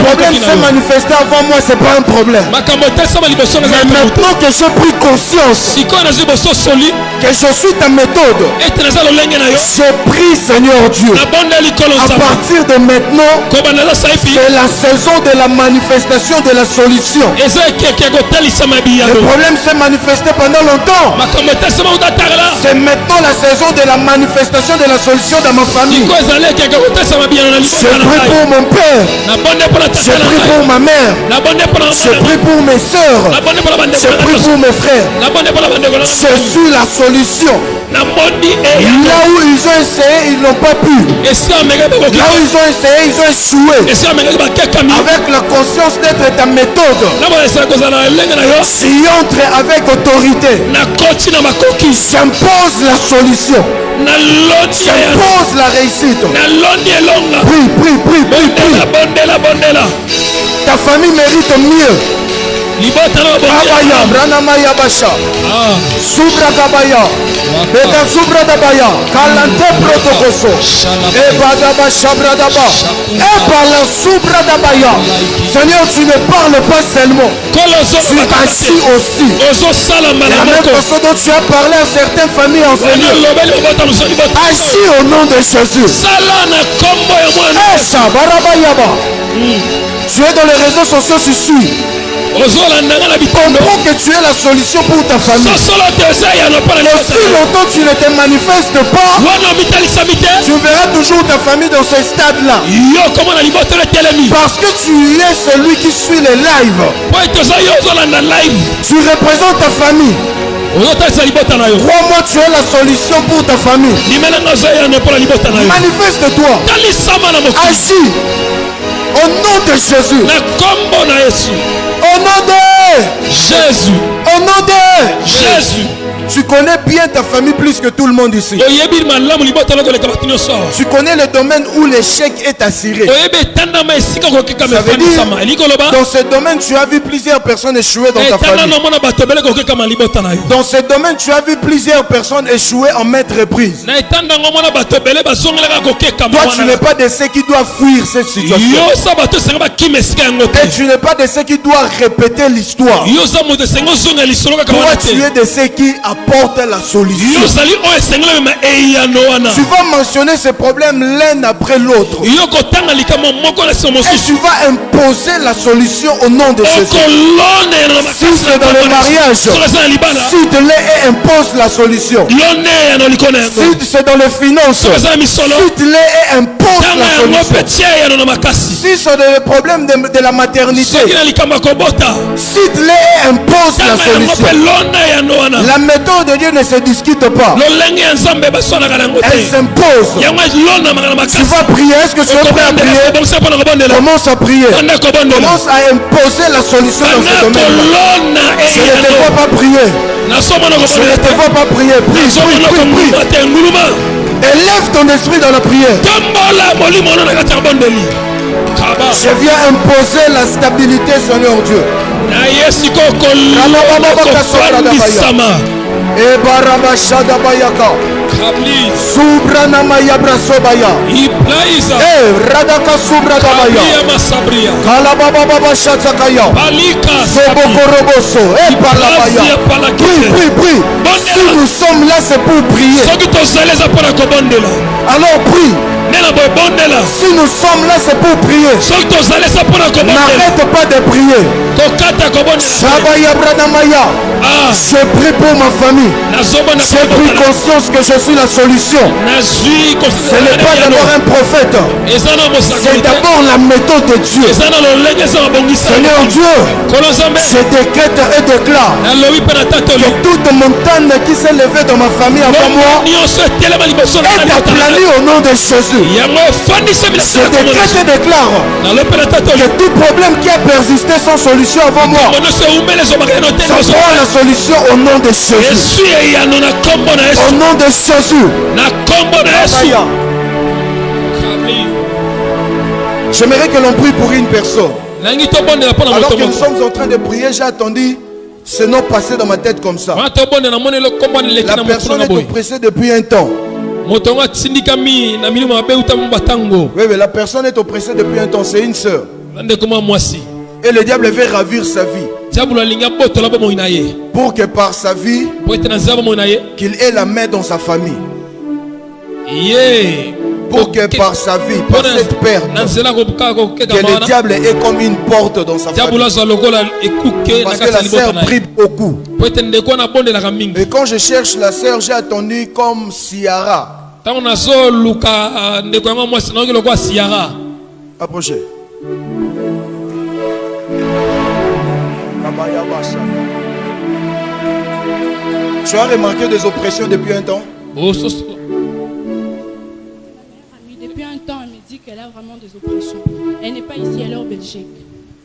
problème s'est manifesté avant moi, c'est pas un problème. Mais maintenant que j'ai pris conscience que je suis ta méthode, je prie Seigneur Dieu, à partir de maintenant, c'est la saison de la manifestation de la solution. Le problème s'est manifesté pendant longtemps. C'est maintenant la saison de la manifestation de la solution dans ma famille. Je prie pour mon père, je prie pour ma mère, je prie pour mes soeurs, je prie pour mes frères. Je suis la solution. Là où ils ont essayé, ils n'ont pas pu. Là où ils ont essayé, ils ont échoué. Avec la conscience d'être ta méthode, j'y entre avec autorité. J'impose la solution. J'impose la réussite. Prie, prie, prie, prie, prie. Ta famille mérite mieux. Abaya, Branamaya Basha, Subra Gabaya, Beta Subra Dabaya, Kalante Protocoso, Ebadaba Shabradaba, Ebala Subra Dabaya. Seigneur, tu ne parles pas seulement, tu agis aussi. La même façon dont tu as parlé à certaines familles en Seigneur, agis au nom de Jésus. Tu es dans les réseaux sociaux, tu suis. Comprends que tu es la solution pour ta famille. Aussi longtemps tu ne te manifestes pas, tu verras toujours ta famille dans ce stade-là. Parce que tu es celui qui suit les lives. Tu représentes ta famille. Crois-moi, tu es la solution pour ta famille. Manifeste-toi. Agis. Au nom de Jésus. Au nom de Jésus. Au nom de Jésus. Tu connais bien ta famille plus que tout le monde ici. Tu connais le domaine où l'échec est assuré. Ça veut dire, dans ce domaine, tu as vu plusieurs personnes échouer dans ta famille. Dans ce domaine, tu as vu plusieurs personnes échouer en maintes reprises. Toi, tu n'es pas de ceux qui doivent fuir cette situation. Et tu n'es pas de ceux qui doivent répéter l'histoire. Toi, tu es de ceux qui apporte la solution. Tu vas mentionner ces problèmes l'un après l'autre. Et tu vas imposer la solution au nom de Jésus. Si c'est dans le mariage, cite-les et impose la solution. Si c'est dans les finances, cite-les et impose la solution. Si c'est dans le problème de la maternité, cite-les et impose la solution. La méthode de Dieu ne se discute pas. Elle s'impose. Tu vas prier. Est-ce que tu es prêt à prier? Commence à prier. Commence à imposer la solution dans ce domaine. Je ne te vois pas prier. Je ne te vois pas prier. Prie, prie, prie, prie. Élève ton esprit dans la prière. Je viens imposer la stabilité, Seigneur Dieu. Na yesu kofandisama. E barabashada bayaka. Kabli. Subrana mayabra sobaya. Iplaiza. Radaka subrada baya. Kablia masabria. Kalababa baba shatakaya. Balika. Sobokoroboso. Parlabaya. Prie. Si nous sommes là, c'est pour prier. Alors prie. Si nous sommes là, c'est pour prier. N'arrête pas de prier. Je prie pour ma famille. J'ai pris conscience que je suis la solution. Ce n'est pas d'abord un prophète. C'est d'abord la méthode de Dieu. Seigneur Dieu, je décrète et déclare que toute montagne qui s'est levée dans ma famille avant moi est aplanée au nom de Jésus. Je décrète et déclare que tout problème qui a persisté sans solution avant moi, ça sera la solution au nom de Jésus. Au nom de Jésus. J'aimerais que l'on prie pour une personne. Alors que nous sommes en train de prier, j'ai attendu ce nom passer dans ma tête comme ça. La personne est oppressée depuis un temps. Oui, mais la personne est oppressée depuis un temps, c'est une sœur. Et le diable veut ravir sa vie. Pour que par sa vie, qu'il ait la main dans sa famille. Pour que par sa vie, par cette perte, que le diable ait comme une porte dans sa famille. Parce que la sœur prie beaucoup. Et quand je cherche la sœur, j'ai attendu comme Ciara. Approchez. Tu as remarqué des oppressions depuis un temps? Depuis un temps, elle me dit qu'elle a vraiment des oppressions. Elle n'est pas ici, elle est en Belgique.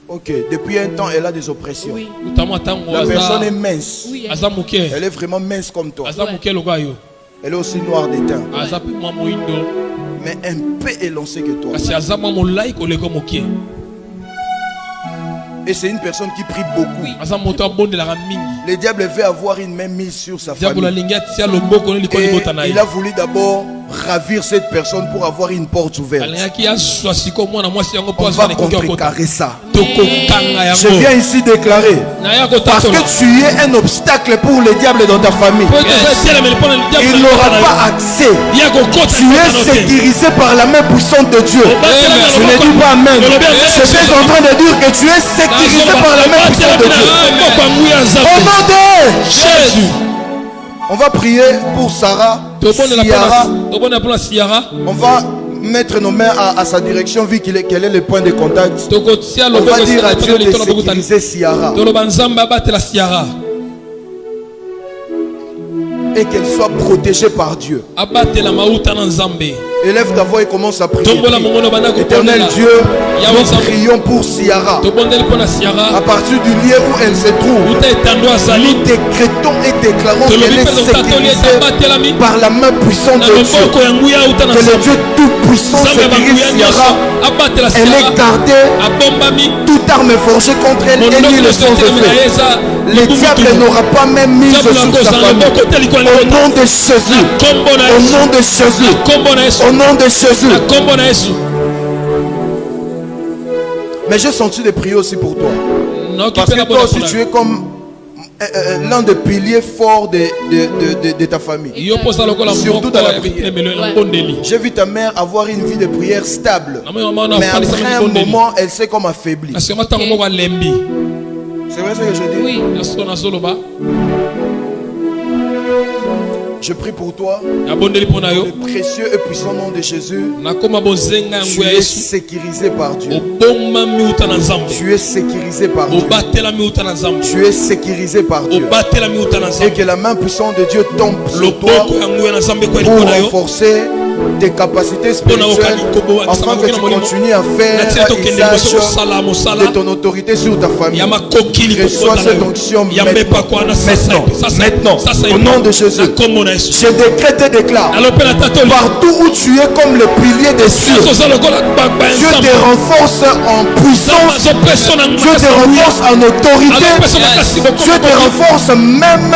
Ok, depuis un temps, elle a des oppressions. Oui. La personne est mince. Oui, Elle est vraiment mince comme toi. Ouais. Elle est aussi noire d'éteint. Mais un peu élancée que toi. Et c'est une personne qui prie beaucoup. Le diable veut avoir une main mise sur sa famille. Et il a voulu d'abord ravir cette personne pour avoir une porte ouverte. On va contrecarrer ça. Je viens ici déclarer, parce que tu es un obstacle pour le diable dans ta famille, il n'aura pas accès. Tu es sécurisé par la main puissante de Dieu. Je ne dis pas amen. Je suis en train de dire que tu es sécurisé par la main puissante de Dieu. Au nom de Jésus. On va prier pour Sarah. On va mettre nos mains à sa direction vu qu'elle est le point de contact. On va dire à Dieu de sécuriser Ciara et qu'elle soit protégée par Dieu. Élève ta voix et commence à prier. Éternel Dieu, nous prions pour Ciara. À partir du lieu où elle se trouve, nous décrétons et déclarons qu'elle est sécurisée par la main puissante de Dieu. Que le Dieu tout-puissant sécurise Ciara. Elle est gardée. Toute arme forgée contre elle est nulle sans effet. Le diable n'aura pas même mise sur sa famille. Au nom de Jésus. Au nom de Jésus. Au nom de Jésus. Mais j'ai senti de prier aussi pour toi. Parce que toi aussi tu es comme l'un des piliers forts de ta famille. Surtout dans la prière. J'ai vu ta mère avoir une vie de prière stable. Mais après un moment, elle s'est comme affaiblie. C'est vrai ce que je dis? Oui. Je prie pour toi, le précieux et puissant nom de Jésus. Tu es sécurisé par Dieu. Tu es sécurisé par Dieu. Tu es sécurisé par Dieu. Et que la main puissante de Dieu tombe sur toi pour renforcer tes capacités spirituelles afin que tu continues à faire usage de ton autorité sur ta famille. Reçois cette onction maintenant, au nom de Jésus. Je décrète et déclare, partout où tu es comme le pilier des cieux, Dieu te renforce en puissance, Dieu te renforce en autorité, Dieu te renforce même.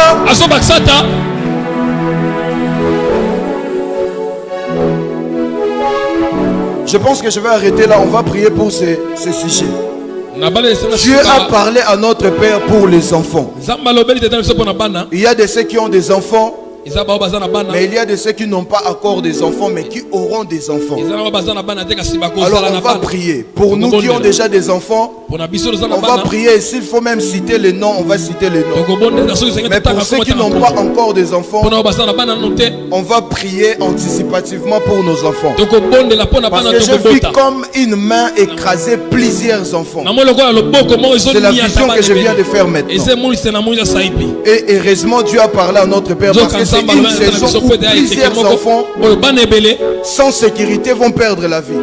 Je pense que je vais arrêter là, on va prier pour ce sujet. Dieu a parlé à notre Père pour les enfants. Il y a de ceux qui ont des enfants, mais il y a de ceux qui n'ont pas encore des enfants, mais qui auront des enfants. Alors on va prier. Pour nous qui ont déjà des enfants, on va prier. S'il faut même citer les noms, on va citer les noms. Mais pour ceux qui n'ont pas encore des enfants, on va prier anticipativement pour nos enfants. Parce que je vis comme une main écraser plusieurs enfants. C'est la vision que je viens de faire maintenant. Et heureusement Dieu a parlé à notre Père, parce que c'est une saison où plusieurs enfants sans sécurité vont perdre la vie.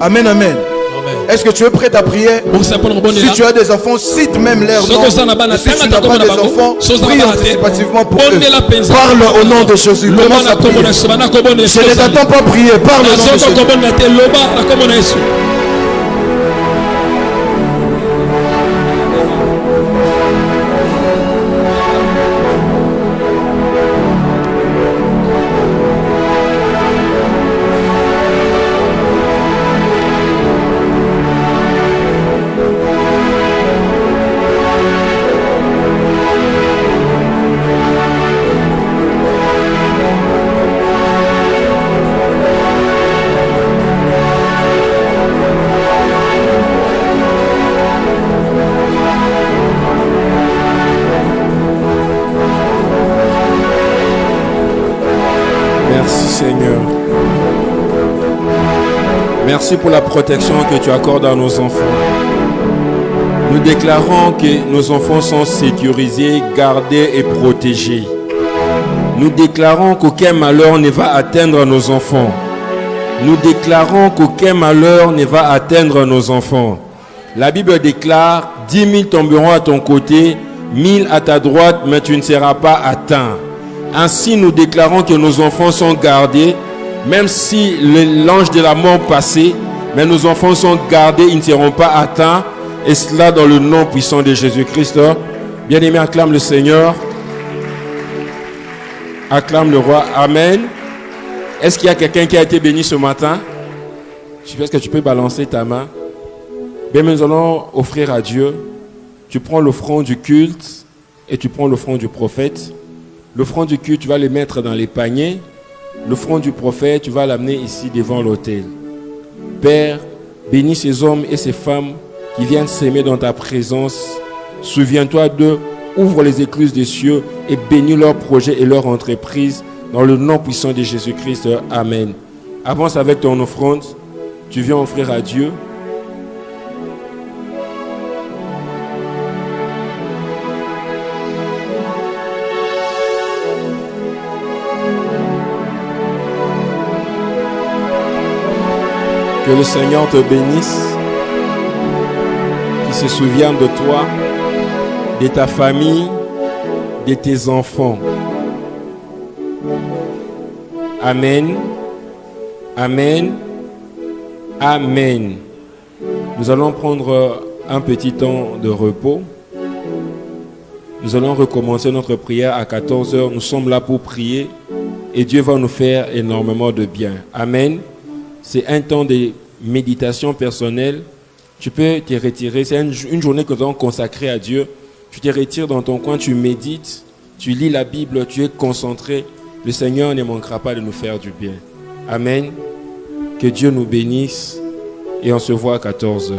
Amen, amen. Est-ce que tu es prêt à prier? Si tu as des enfants, cite même leur nom. Et si tu n'as pas des enfants, prie anticipativement pour eux. Parle au nom de Jésus. Commence à prier. Je ne t'attends pas prier. Parle au nom de Jésus. Merci pour la protection que tu accordes à nos enfants. Nous déclarons que nos enfants sont sécurisés, gardés et protégés. Nous déclarons qu'aucun malheur ne va atteindre nos enfants. Nous déclarons qu'aucun malheur ne va atteindre nos enfants. La Bible déclare, 10 000 tomberont à ton côté, 1000 à ta droite, mais tu ne seras pas atteint. Ainsi, nous déclarons que nos enfants sont gardés, même si l'ange de la mort passait, mais nos enfants sont gardés, ils ne seront pas atteints. Et cela dans le nom puissant de Jésus-Christ. Bien-aimé, acclame le Seigneur. Acclame le roi. Amen. Est-ce qu'il y a quelqu'un qui a été béni ce matin? Je pense que tu peux balancer ta main. Bien, nous allons offrir à Dieu. Tu prends l'offrande du culte et tu prends l'offrande du prophète. L'offrande du culte, tu vas les mettre dans les paniers. L'offrande du prophète, tu vas l'amener ici devant l'autel. Père, bénis ces hommes et ces femmes qui viennent s'aimer dans ta présence. Souviens-toi d'eux, ouvre les écluses des cieux et bénis leurs projets et leur entreprise dans le nom puissant de Jésus-Christ. Amen. Avance avec ton offrande. Tu viens offrir à Dieu. Que le Seigneur te bénisse, qu'il se souvienne de toi, de ta famille, de tes enfants. Amen. Amen. Amen. Nous allons prendre un petit temps de repos. Nous allons recommencer notre prière à 14h. Nous sommes là pour prier et Dieu va nous faire énormément de bien. Amen. C'est un temps de méditation personnelle. Tu peux te retirer. C'est une journée que nous allons consacrer à Dieu. Tu te retires dans ton coin, tu médites, tu lis la Bible, tu es concentré. Le Seigneur ne manquera pas de nous faire du bien. Amen. Que Dieu nous bénisse et on se voit à 14h.